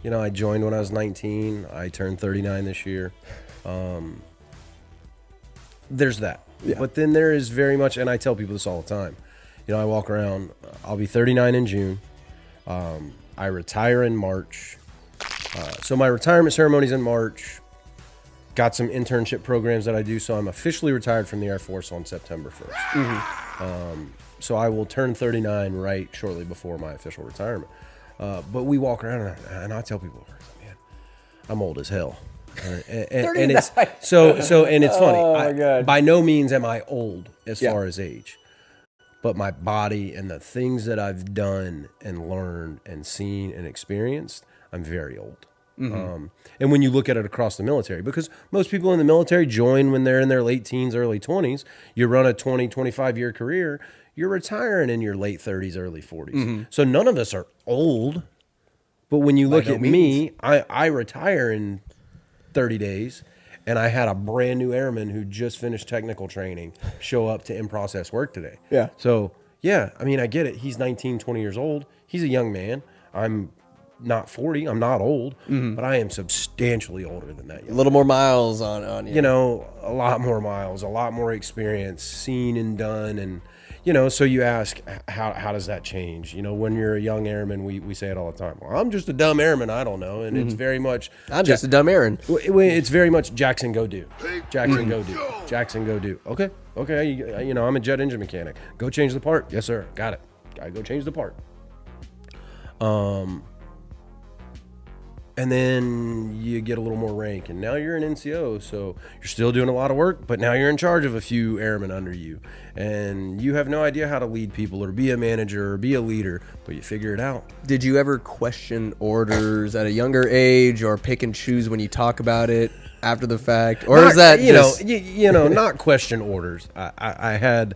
I joined when I was 19. I turned 39 this year. there's that. Yeah. But then there is very much, and I tell people this all the time. You know, I walk around. I'll be 39 in June. I retire in March. So my retirement ceremony's in March. Got some internship programs that I do, so I'm officially retired from the Air Force on September 1st. So I will turn 39 right shortly before my official retirement. But we walk around, and I tell people, man, I'm old as hell. And it's and it's funny. Oh my God. By no means am I old as Yeah. far as age, but my body and the things that I've done and learned and seen and experienced, I'm very old. And when you look at it across the military, because most people in the military join when they're in their late teens, early 20s, you run a 20, 25 year career, you're retiring in your late 30s, early 40s. So none of us are old. But when you look no at me, I retire in 30 days, and I had a brand new airman who just finished technical training show up to in-process work today. Yeah. So, yeah, I mean, I get it. He's 19, 20 years old. He's a young man. I'm not 40. I'm not old, but I am substantially older than that. A little more miles on you. You know, a lot more miles, a lot more experience, seen and done. And, you know, so you ask, how does that change? You know, when you're a young airman, we say it all the time. Well, I'm just a dumb airman. I don't know. And it's very much. I'm just a dumb Aaron. It's very much Jackson, go do. Jackson, go do. Jackson, go do. Okay. You know, I'm a jet engine mechanic. Go change the part. Yes, sir. Got it. Gotta go change the part. And then you get a little more rank, and now you're an NCO, so you're still doing a lot of work, but now you're in charge of a few airmen under you, and you have no idea how to lead people or be a manager or be a leader, but you figure it out. Did you ever question orders at a younger age, or pick and choose when you talk about it after the fact, or is that you know, not question orders? I had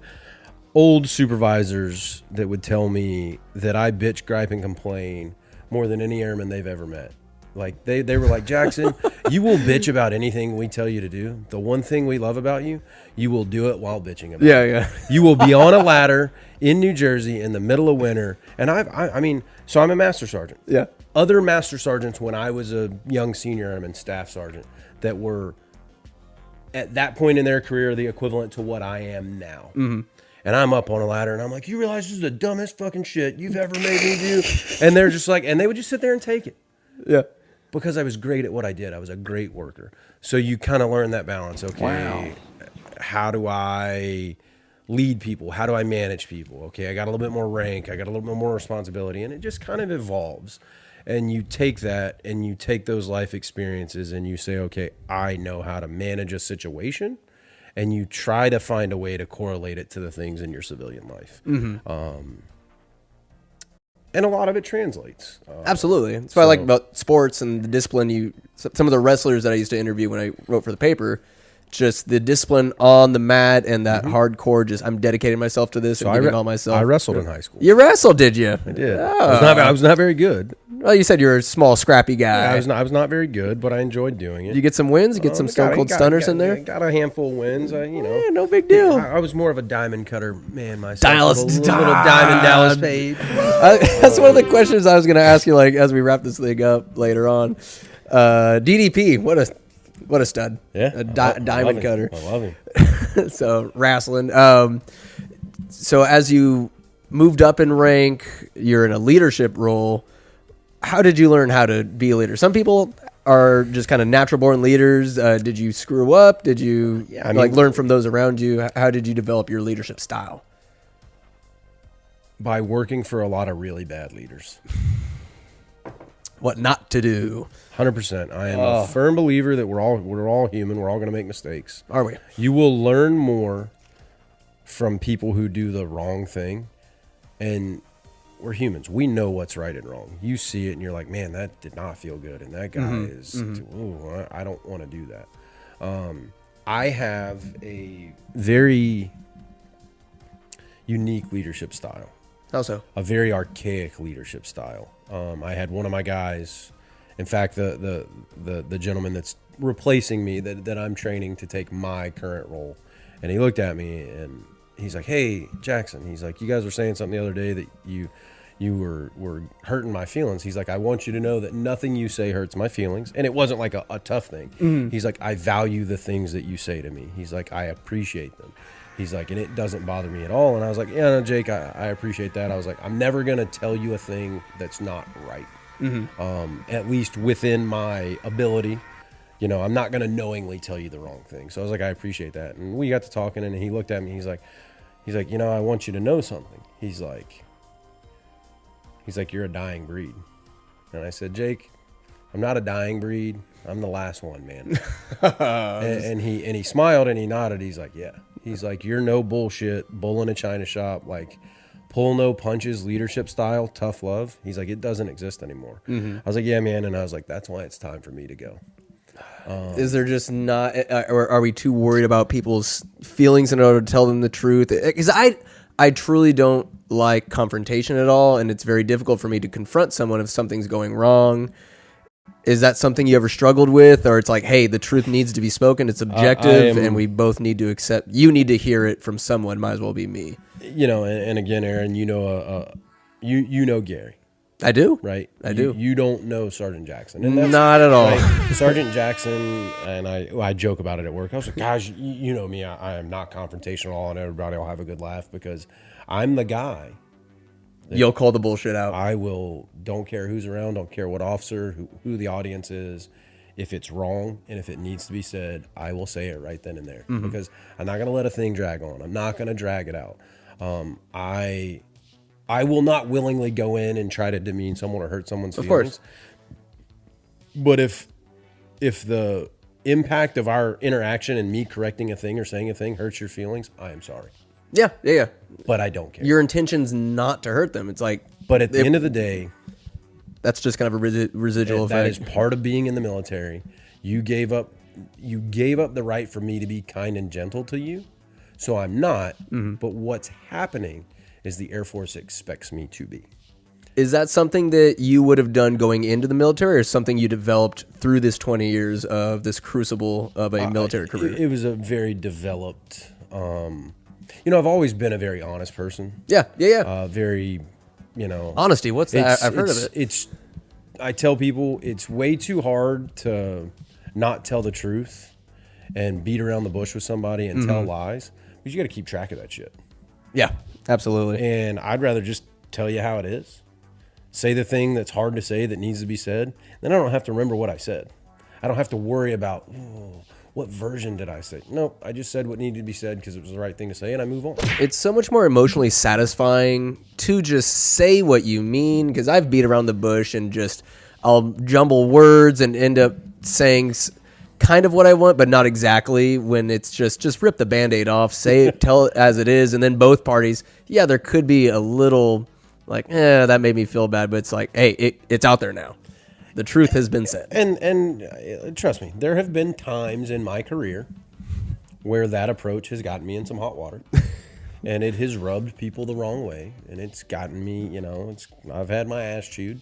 old supervisors that would tell me that I bitch, gripe, and complain more than any airman they've ever met. Like they were like, Jackson, you will bitch about anything we tell you to do. The one thing we love about you, you will do it while bitching about it. Yeah. You will be on a ladder in New Jersey in the middle of winter. And I mean, so I'm a master sergeant. Yeah. Other master sergeants when I was a young senior airman staff sergeant that were at that point in their career the equivalent to what I am now. And I'm up on a ladder and I'm like, you realize this is the dumbest fucking shit you've ever made me do? And they're just like, and they would just sit there and take it. Yeah. Because I was great at what I did. I was a great worker. So you kind of learn that balance. Okay, Wow. How do I lead people? How do I manage people? Okay, I got a little bit more rank. I got a little bit more responsibility. And it just kind of evolves. And you take that and you take those life experiences and you say, okay, I know how to manage a situation. And you try to find a way to correlate it to the things in your civilian life. And a lot of it translates. Absolutely. That's what I like about sports and the discipline. Some of the wrestlers that I used to interview when I wrote for the paper, just the discipline on the mat and that hardcore. Just I'm dedicating myself to this and giving all myself. I wrestled in high school. You wrestled, did you? I did. I was not very good. Well, you said you're a small, scrappy guy. I was not very good, but I enjoyed doing it. You get some wins. You get some Stone Cold Stunners in there. Got a handful of wins. Yeah, no big deal. I was more of a diamond cutter man myself. Dallas, little diamond Dallas Page. That's one of the questions I was going to ask you, like as we wrap this thing up later on. DDP, what a stud. Yeah, a diamond cutter. I love him. So wrestling. So as you moved up in rank, you're in a leadership role. How did you learn how to be a leader? Some people are just kind of natural born leaders. Did you screw up? Did you learn from those around you? How did you develop your leadership style? By working for a lot of really bad leaders. What not to do? 100%. I am a firm believer that we're all human. We're all going to make mistakes. Are we? You will learn more from people who do the wrong thing, and we're humans. We know what's right and wrong. You see it and you're like, man, that did not feel good. And that guy is, ooh, I don't want to do that. I have a very unique leadership style. How so? A very archaic leadership style. I had one of my guys, in fact, the gentleman that's replacing me that I'm training to take my current role. And he looked at me and he's like, hey, Jackson, he's like, you guys were saying something the other day that you were hurting my feelings. He's like, I want you to know that nothing you say hurts my feelings. And it wasn't like a tough thing. He's like, I value the things that you say to me. He's like, I appreciate them. He's like, and it doesn't bother me at all. And I was like, yeah, no, Jake, I appreciate that. I was like, I'm never going to tell you a thing that's not right. At least within my ability. You know, I'm not going to knowingly tell you the wrong thing. So I was like, I appreciate that. And we got to talking, and he looked at me. He's like, you know, I want you to know something. He's like, you're a dying breed. And I said, Jake, I'm not a dying breed. I'm the last one, man. and he smiled and he nodded. He's like, yeah. He's like, you're no bullshit, bull in a china shop, like pull no punches, leadership style, tough love. He's like, it doesn't exist anymore. I was like, yeah, man. And I was like, that's why it's time for me to go. Is there just not, or are we too worried about people's feelings in order to tell them the truth? Because I truly don't like confrontation at all, and it's very difficult for me to confront someone if something's going wrong. Is that something you ever struggled with, or it's like, hey, the truth needs to be spoken, it's objective, and we both need to accept, you need to hear it from someone, might as well be me. You know, and again, Aaron, you know Gary. I do. Right? I do. You don't know Sergeant Jackson. And not at all. Right? Sergeant Jackson, and I joke about it at work. I was like, guys, you know me. I am not confrontational at all, and everybody will have a good laugh because I'm the guy. You'll call the bullshit out. I will, don't care who's around, don't care what officer, who the audience is. If it's wrong and if it needs to be said, I will say it right then and there. Because I'm not going to let a thing drag on. I'm not going to drag it out. I will not willingly go in and try to demean someone or hurt someone's feelings. Of course. But if the impact of our interaction and me correcting a thing or saying a thing hurts your feelings, I am sorry. Yeah. But I don't care. Your intention's not to hurt them. It's like, but at the end of the day, that's just kind of a residual that effect. is part of being in the military. You gave up the right for me to be kind and gentle to you. So I'm not. But what's happening is the Air Force expects me to be. Is that something that you would have done going into the military, or something you developed through this 20 years of this crucible of a military career? It was a very developed. I've always been a very honest person. Yeah. Very, Honesty. What's that? I've heard of it. I tell people it's way too hard to not tell the truth and beat around the bush with somebody and tell lies, but you got to keep track of that shit. Yeah, absolutely. And I'd rather just tell you how it is. Say the thing that's hard to say that needs to be said. Then I don't have to remember what I said. I don't have to worry about, what version did I say? Nope, I just said what needed to be said because it was the right thing to say, and I move on. It's so much more emotionally satisfying to just say what you mean, because I've beat around the bush and I'll jumble words and end up saying kind of what I want, but not exactly, when it's just rip the Band-Aid off, say it, tell it as it is, and then both parties, yeah, there could be a little like, that made me feel bad, but it's like, hey, it's out there now. The truth has been said. And trust me, there have been times in my career where that approach has gotten me in some hot water. And it has rubbed people the wrong way. And it's gotten me, I've had my ass chewed.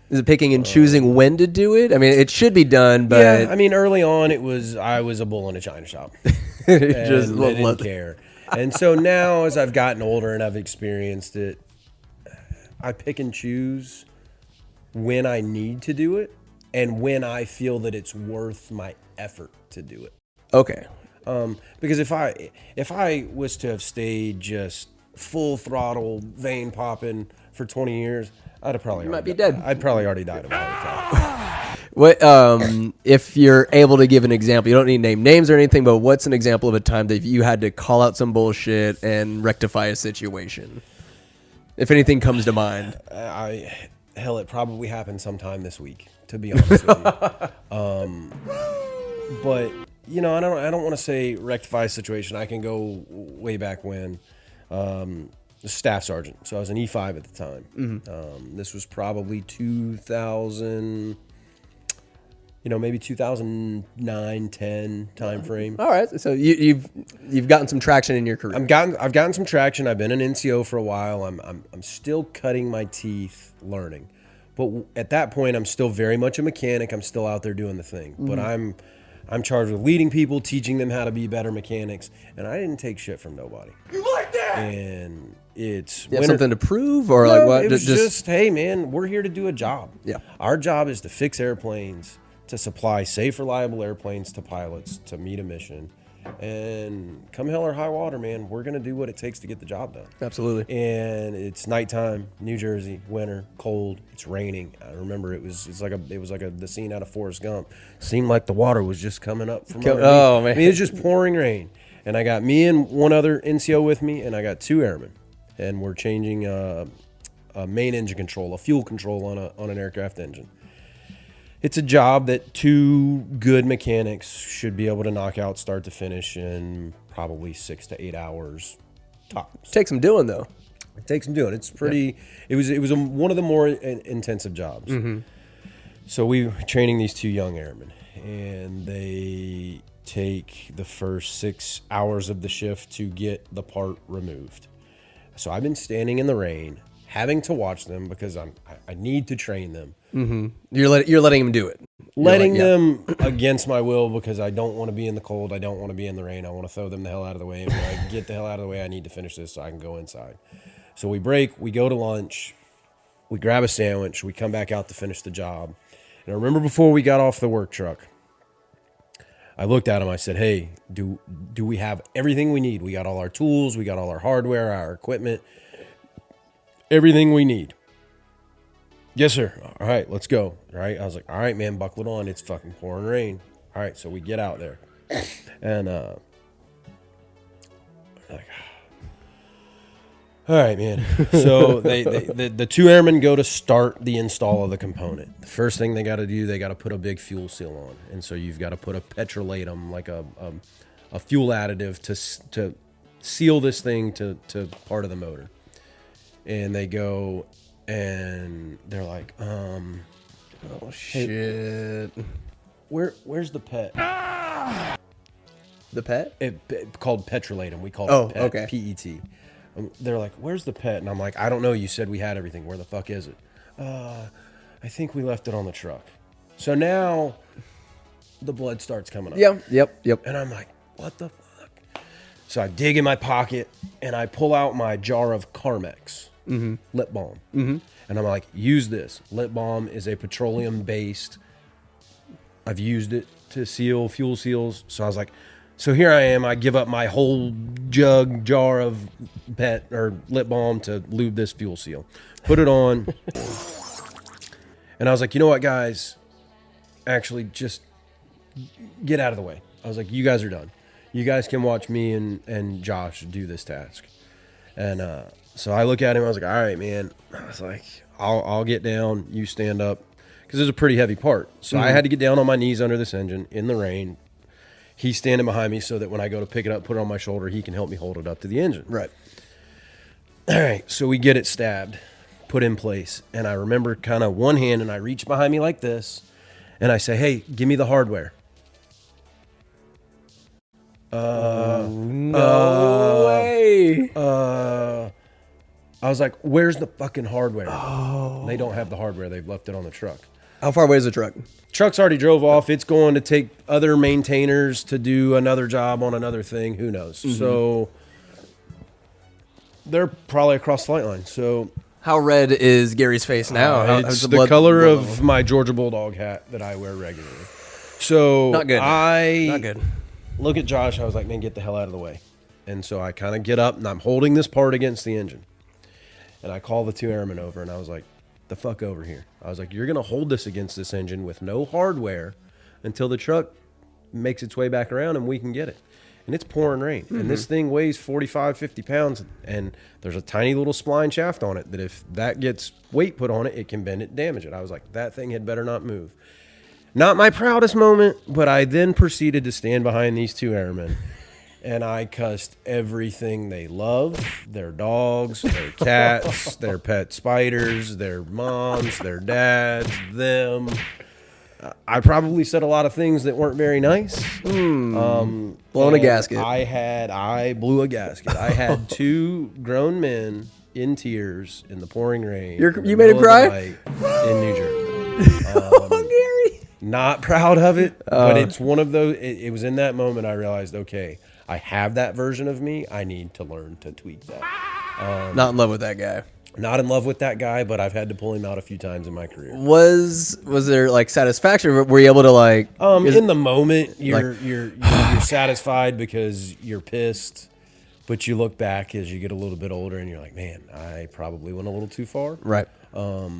Is it picking and choosing when to do it? I mean, it should be done, but... Yeah, I mean, early on, I was a bull in a china shop. I didn't care. And so now, as I've gotten older and I've experienced it, I pick and choose when I need to do it and when I feel that it's worth my effort to do it. Okay. Because if I was to have stayed just full throttle, vein popping for 20 years, I'd have probably might be dead. I'd probably already died of a heart attack. What if you're able to give an example? You don't need to name names or anything, but what's an example of a time that you had to call out some bullshit and rectify a situation? If anything comes to mind. It probably happened sometime this week, to be honest with you. But I don't want to say rectify a situation. I can go way back when. Staff sergeant. So I was an E5 at the time. This was probably 2000, maybe 2009, 10 time frame. All right. So you've gotten some traction in your career. I've gotten some traction. I've been an NCO for a while. I'm still cutting my teeth learning. But at that point, I'm still very much a mechanic. I'm still out there doing the thing. But I'm charged with leading people, teaching them how to be better mechanics, and I didn't take shit from nobody. You like that? And it's You have something to prove, or like what? It was just, hey man, we're here to do a job. Yeah. Our job is to fix airplanes, to supply safe, reliable airplanes to pilots to meet a mission. And come hell or high water, man, we're gonna do what it takes to get the job done. Absolutely. And it's nighttime, New Jersey, winter, cold. It's raining. I remember it was the scene out of Forrest Gump. Seemed like the water was just coming up from underneath. Oh, man. I mean, it was just pouring rain. And I got me and one other NCO with me, and I got 2 airmen, and we're changing a main engine control, a fuel control on an aircraft engine. It's a job that 2 good mechanics should be able to knock out start to finish in probably 6 to 8 hours tops. Takes some doing though. It takes some doing. It's pretty. It was one of the more intensive jobs. So we were training these 2 young airmen, and they take the first 6 hours of the shift to get the part removed. So I've been standing in the rain, having to watch them because I need to train them. You're letting him do it. Letting them against my will because I don't want to be in the cold. I don't want to be in the rain. I want to throw them the hell out of the way. And when I get the hell out of the way, I need to finish this so I can go inside. So we break, we go to lunch, we grab a sandwich, we come back out to finish the job. And I remember before we got off the work truck, I looked at him, I said, hey, do we have everything we need? We got all our tools, we got all our hardware, our equipment, everything we need. Yes, sir. All right, let's go. All right. I was like, all right, man, buckle it on. It's fucking pouring rain. All right, so we get out there. And like, all right, man. So the 2 airmen go to start the install of the component. The first thing they got to do, they got to put a big fuel seal on. And so you've got to put a petrolatum, like a fuel additive to seal this thing to part of the motor. And they go and they're like, oh shit. Where's the pet? The pet? It called petrolatum. We call it pet, okay. PET. They're like, where's the pet? And I'm like, I don't know. You said we had everything. Where the fuck is it? I think we left it on the truck. So now the blood starts coming up. Yep. And I'm like, what the fuck? So I dig in my pocket and I pull out my jar of Carmex lip balm. And I'm like, use this. Lip balm is a petroleum-based. I've used it to seal fuel seals. So I was like, so here I am. I give up my whole jar of pet or lip balm to lube this fuel seal. Put it on. And I was like, you know what, guys? Actually, just get out of the way. I was like, you guys are done. You guys can watch me and Josh do this task. And so I look at him. I was like, all right, man. I was like, I'll get down. You stand up. Because it's a pretty heavy part. So I had to get down on my knees under this engine in the rain. He's standing behind me so that when I go to pick it up, put it on my shoulder, he can help me hold it up to the engine. Right. All right. So we get it stabbed, put in place. And I remember kind of one hand, and I reach behind me like this. And I say, hey, give me the hardware. No way. I was like, where's the fucking hardware? Oh. They don't have the hardware. They've left it on the truck. How far away is the truck? Truck's already drove off. It's going to take other maintainers to do another job on another thing. Who knows? So they're probably across the flight line. So how red is Gary's face now? It's the color of my Georgia Bulldog hat that I wear regularly. So not good. Not good. Look at Josh. I was like, man, get the hell out of the way. And so I kind of get up and I'm holding this part against the engine. And I call the 2 airmen over and I was like, the fuck over here. I was like, you're going to hold this against this engine with no hardware until the truck makes its way back around and we can get it. And it's pouring rain. And this thing weighs 45, 50 pounds. And there's a tiny little spline shaft on it that if that gets weight put on it, it can bend it and damage it. I was like, that thing had better not move. Not my proudest moment, but I then proceeded to stand behind these 2 airmen. And I cussed everything they love, their dogs, their cats, their pet spiders, their moms, their dads, them. I probably said a lot of things that weren't very nice. Blowing a gasket. I blew a gasket. I had 2 grown men in tears in the pouring rain. You made him cry? In New Jersey. Gary. Not proud of it, but it's one of those. It was in that moment I realized, okay, I have that version of me. I need to learn to tweak that. Not in love with that guy. Not in love with that guy, but I've had to pull him out a few times in my career. Was there like satisfaction? Were you able to like? In the moment, you're satisfied because you're pissed, but you look back as you get a little bit older and you're like, man, I probably went a little too far. Right. So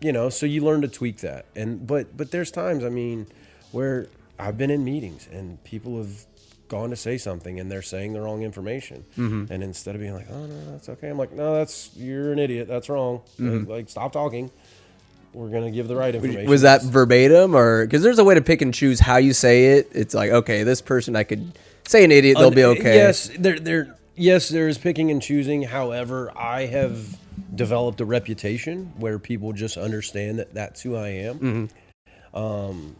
you learn to tweak that. But there's times, I mean, where I've been in meetings and people have gone to say something and they're saying the wrong information. And instead of being like, oh, no, that's okay. I'm like, no, you're an idiot. That's wrong. Like, stop talking. We're going to give the right information. Was that verbatim or, because there's a way to pick and choose how you say it. It's like, okay, this person, I could say an idiot. They'll be okay. Yes. There is picking and choosing. However, I have developed a reputation where people just understand that that's who I am. And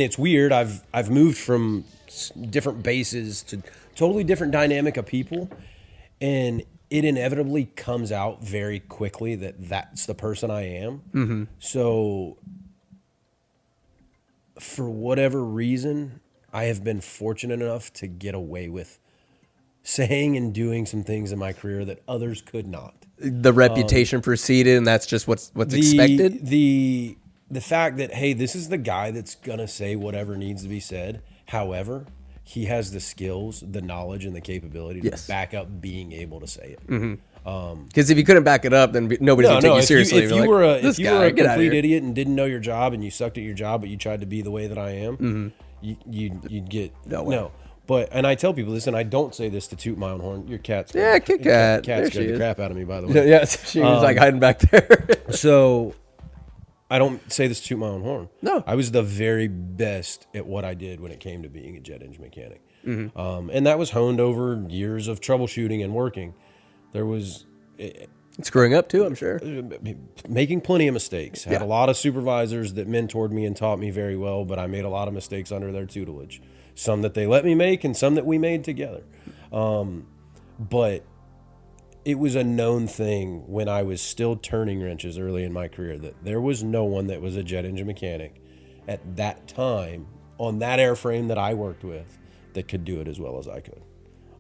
it's weird. I've moved from different bases to totally different dynamic of people, and it inevitably comes out very quickly that that's the person I am. So for whatever reason, I have been fortunate enough to get away with saying and doing some things in my career that others could not. The reputation preceded, and that's just what's expected. The fact that, hey, this is the guy that's gonna say whatever needs to be said. However, he has the skills, the knowledge, and the capability to back up being able to say it. Because if you couldn't back it up, then nobody's gonna take you seriously. If you were a complete idiot and didn't know your job and you sucked at your job, but you tried to be the way that I am, you'd get no. But, and I tell people this, and I don't say this to toot my own horn. Your cat's Kit Kat. Cat's scared the crap out of me, by the way. Yeah, she was like hiding back there. So I don't say this to toot my own horn. No. I was the very best at what I did when it came to being a jet engine mechanic. And that was honed over years of troubleshooting and working. There was... Screwing up too, I'm sure. Making plenty of mistakes. Had a lot of supervisors that mentored me and taught me very well, but I made a lot of mistakes under their tutelage. Some that they let me make and some that we made together. But it was a known thing when I was still turning wrenches early in my career that there was no one that was a jet engine mechanic at that time on that airframe that I worked with that could do it as well as I could.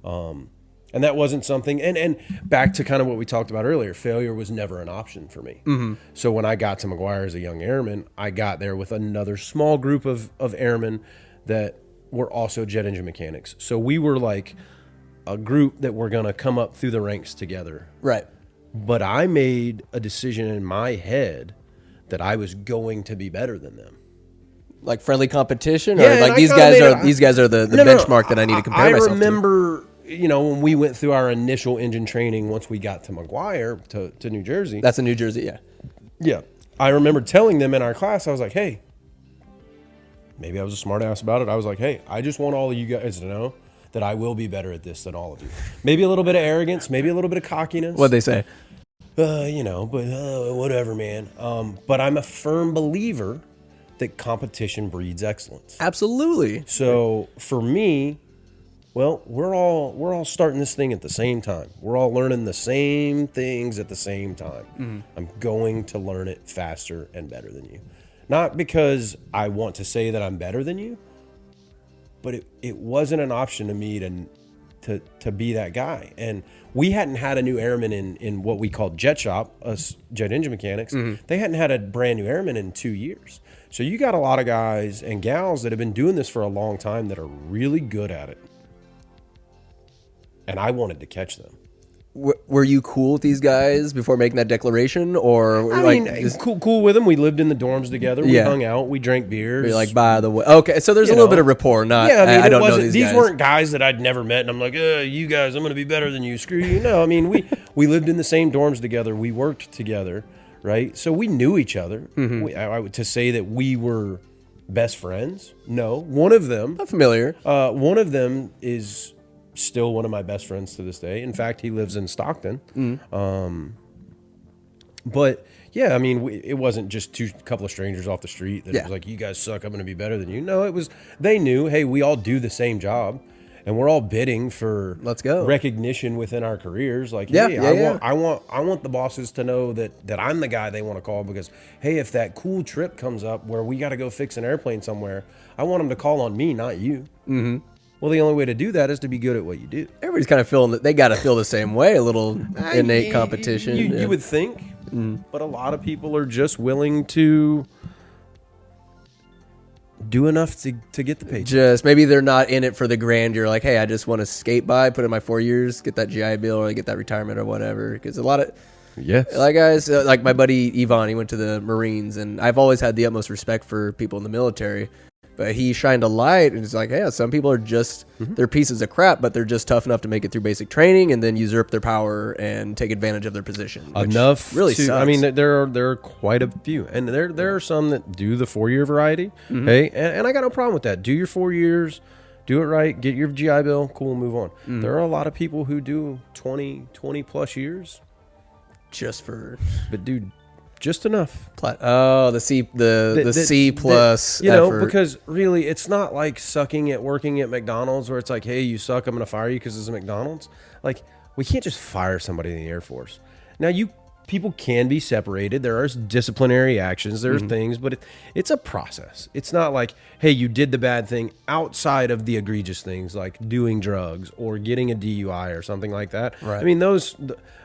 And that wasn't something, and back to kind of what we talked about earlier, failure was never an option for me. So when I got to McGuire as a young airman, I got there with another small group of airmen that were also jet engine mechanics. So we were like a group that were going to come up through the ranks together. Right. But I made a decision in my head that I was going to be better than them. Like friendly competition, or like these guys are the benchmark that I need to compare myself to. I remember, when we went through our initial engine training, once we got to McGuire, to New Jersey. That's in New Jersey, yeah. Yeah. I remember telling them in our class, I was like, hey, maybe I was a smart ass about it. I was like, hey, I just want all of you guys to know that I will be better at this than all of you. Maybe a little bit of arrogance, maybe a little bit of cockiness. What'd they say? Whatever, man. But I'm a firm believer that competition breeds excellence. Absolutely. So for me, well, we're all starting this thing at the same time. We're all learning the same things at the same time. I'm going to learn it faster and better than you. Not because I want to say that I'm better than you, but it wasn't an option to me to be that guy. And we hadn't had a new airman in what we called jet shop, us jet engine mechanics. They hadn't had a brand new airman in 2 years. So you got a lot of guys and gals that have been doing this for a long time that are really good at it. And I wanted to catch them. Were you cool with these guys before making that declaration, or cool with them? We lived in the dorms together. We hung out. We drank beers. You're like, by the way, okay. So there's a little bit of rapport. Not, I don't know these guys. Weren't guys that I'd never met, and I'm like, you guys, I'm going to be better than you. Screw you. No, I mean, we lived in the same dorms together. We worked together, right? So we knew each other. To say that we were best friends, no. One of them, not familiar. One of them is still one of my best friends to this day. In fact, he lives in Stockton. But yeah, I mean, it wasn't just a couple of strangers off the street that it was like, you guys suck, I'm going to be better than you. No, it was, they knew, hey, we all do the same job and we're all bidding for recognition within our careers. Like, I want the bosses to know that I'm the guy they want to call, because, hey, if that cool trip comes up where we got to go fix an airplane somewhere, I want them to call on me, not you. Well, the only way to do that is to be good at what you do. Everybody's kind of feeling that they got to feel the same way. A little innate competition. You would think, but a lot of people are just willing to do enough to get the paycheck. Just maybe they're not in it for the grandeur. Like, hey, I just want to skate by, put in my 4 years, get that GI Bill, or get that retirement or whatever. Because a lot of Yes. like guys, like my buddy Yvonne, he went to the Marines, and I've always had the utmost respect for people in the military. But he shined a light, and it's like, yeah, some people are just they're pieces of crap, but they're just tough enough to make it through basic training and then usurp their power and take advantage of their position. Which Enough really to, sucks. I mean, there are quite a few, and there are some that do the 4-year variety. Hey, and I got no problem with that. Do your 4 years, do it right, get your GI Bill, cool, move on. There are a lot of people who do 20 plus years, just for but dude, just enough. the C plus, you know, effort. because really, it's not like sucking at working at McDonald's where it's like, hey, you suck, I'm gonna fire you because it's a McDonald's. Like, we can't just fire somebody in the Air Force. Now, people can be separated. There are disciplinary actions. There's things, but it's a process. It's not like, hey, you did the bad thing outside of the egregious things like doing drugs or getting a DUI or something like that. Right. I mean,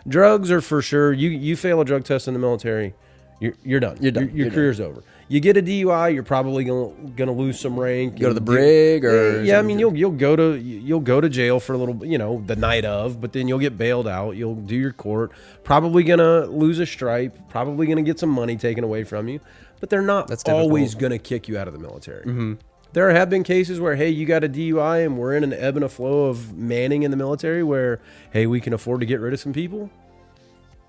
drugs are for sure. You fail a drug test in the military, you're done. You're done. Your career's over. You get a DUI, you're probably gonna lose some rank. Go to the brig, or yeah. I mean, you'll go to jail for a little, the night of, but then you'll get bailed out. You'll do your court. Probably gonna lose a stripe. Probably gonna get some money taken away from you. But they're not always gonna kick you out of the military. There have been cases where, hey, you got a DUI and we're in an ebb and a flow of manning in the military where, hey, we can afford to get rid of some people.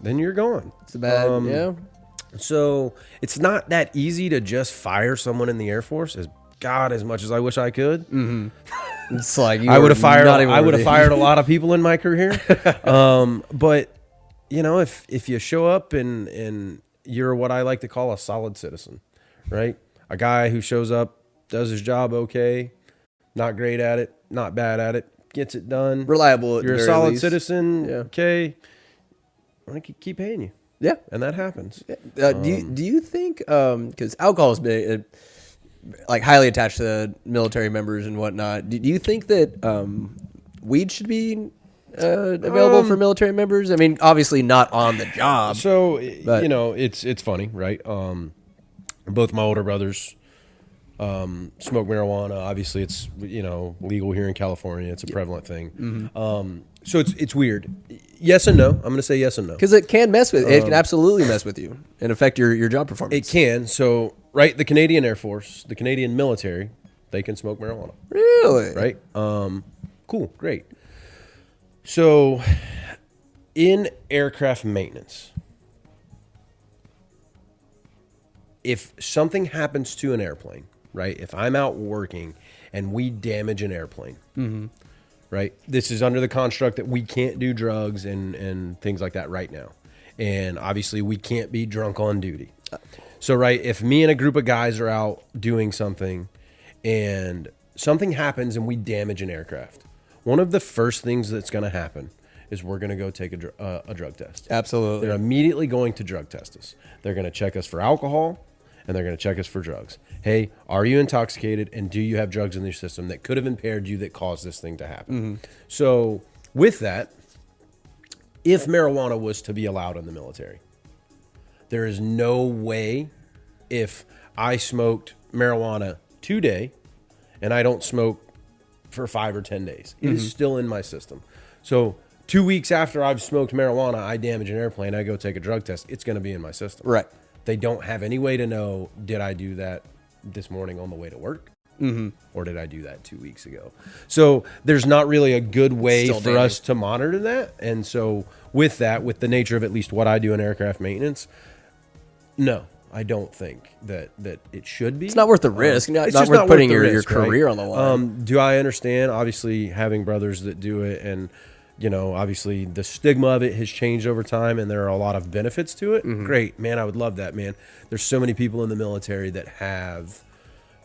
Then you're gone. It's a bad, yeah. So it's not that easy to just fire someone in the Air Force. As much as I wish I could, It's like I would have fired. I would have fired a lot of people in my career. But if you show up and you're what I like to call a solid citizen, right? A guy who shows up, does his job okay, not great at it, not bad at it, gets it done, reliable. At you're a the very solid least. citizen. Yeah. Okay, I'm gonna keep paying you. Yeah. And that happens. Do you think because alcohol has been like highly attached to military members and whatnot? Do you think that weed should be available for military members? I mean, obviously not on the job. So but- it's funny, right? Both my older brothers smoke marijuana. Obviously, it's legal here in California. It's a prevalent thing. So it's weird. Yes and no. I'm going to say yes and no. Because it can mess with it can absolutely mess with you and affect your job performance. It can. So right, the Canadian Air Force, the Canadian military, they can smoke marijuana. Really? Right? Cool, great. So in aircraft maintenance, if something happens to an airplane, right? If I'm out working and we damage an airplane, right? This is under the construct that we can't do drugs and things like that right now. And obviously we can't be drunk on duty. So, right, if me and a group of guys are out doing something and something happens and we damage an aircraft, one of the first things that's going to happen is we're going to go take a drug test. Absolutely. They're immediately going to drug test us. They're going to check us for alcohol, and they're going to check us for drugs. Hey, are you intoxicated, and do you have drugs in your system that could have impaired you that caused this thing to happen? So with that, if marijuana was to be allowed in the military, there is no way if I smoked marijuana today and I don't smoke for 5 or 10 days, it is still in my system. So 2 weeks after I've smoked marijuana, I damage an airplane, I go take a drug test, it's going to be in my system. Right. They don't have any way to know, did I do that this morning on the way to work? Or did I do that 2 weeks ago? So there's not really a good way Still for us to monitor that. And so with that, with the nature of at least what I do in aircraft maintenance, no, I don't think that it should be. It's not worth the risk. Not It's just worth putting the your risk, career right? on the line. Do I understand? Obviously, having brothers that do it, and obviously the stigma of it has changed over time, and there are a lot of benefits to it. Great, man. I would love that, man. There's so many people in the military that have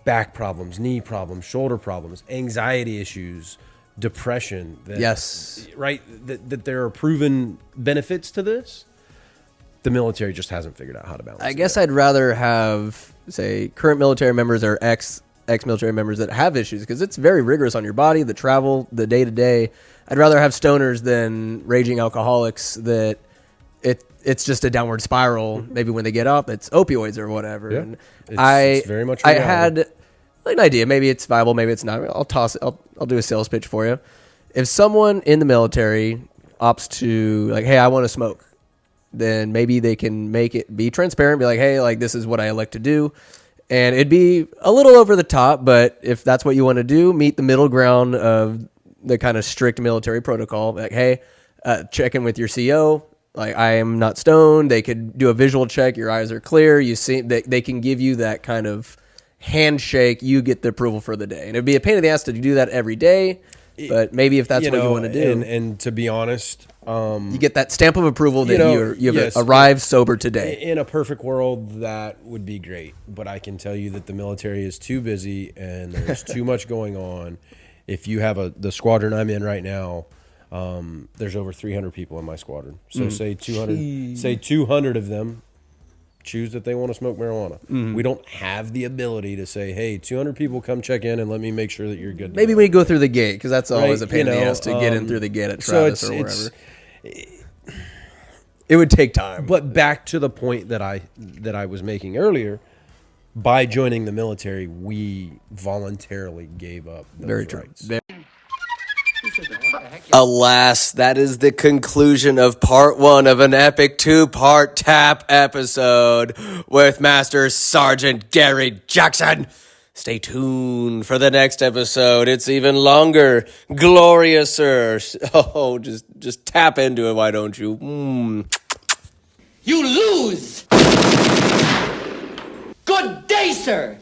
back problems, knee problems, shoulder problems, anxiety issues, depression. Yes. Right. That there are proven benefits to this. The military just hasn't figured out how to balance. I guess I'd rather have, say, current military members or ex-military members that have issues because it's very rigorous on your body, the travel, the day-to-day. I'd rather have stoners than raging alcoholics that it's just a downward spiral. Maybe when they get up, it's opioids or whatever. Yeah. And It's very much I reality. had like an idea. Maybe it's viable, maybe it's not. I'll toss it. I'll do a sales pitch for you. If someone in the military opts to like, hey, I want to smoke, then maybe they can make it be transparent, be like, hey, like this is what I like to do. And it'd be a little over the top, but if that's what you want to do, meet the middle ground of the kind of strict military protocol. Like, hey, check in with your CO. Like, I am not stoned. They could do a visual check. Your eyes are clear. You see, they can give you that kind of handshake. You get the approval for the day. And it'd be a pain in the ass to do that every day. But maybe if that's what you want to do, and to be honest, you get that stamp of approval that you have yes, arrived sober today. in a perfect world, that would be great. But I can tell you that the military is too busy and there's too much going on. If you have the squadron I'm in right now, there's over 300 people in my squadron. So say 200 of them choose that they want to smoke marijuana. We don't have the ability to say, hey, 200 people come check in and let me make sure that you're good to Maybe go. when you go through the gate, because that's always a Right, pain in the you know, ass to get in through the gate at so Travis or wherever. It would take time. But back to the point that I was making earlier, by joining the military, we voluntarily gave up those Very true. rights. Alas, that is the conclusion of part 1 of an epic 2-part TAP episode with Master Sergeant Gary Jackson. Stay tuned for the next episode. It's even longer, gloriouser. Oh, just tap into it, why don't you? You lose! Good day, sir!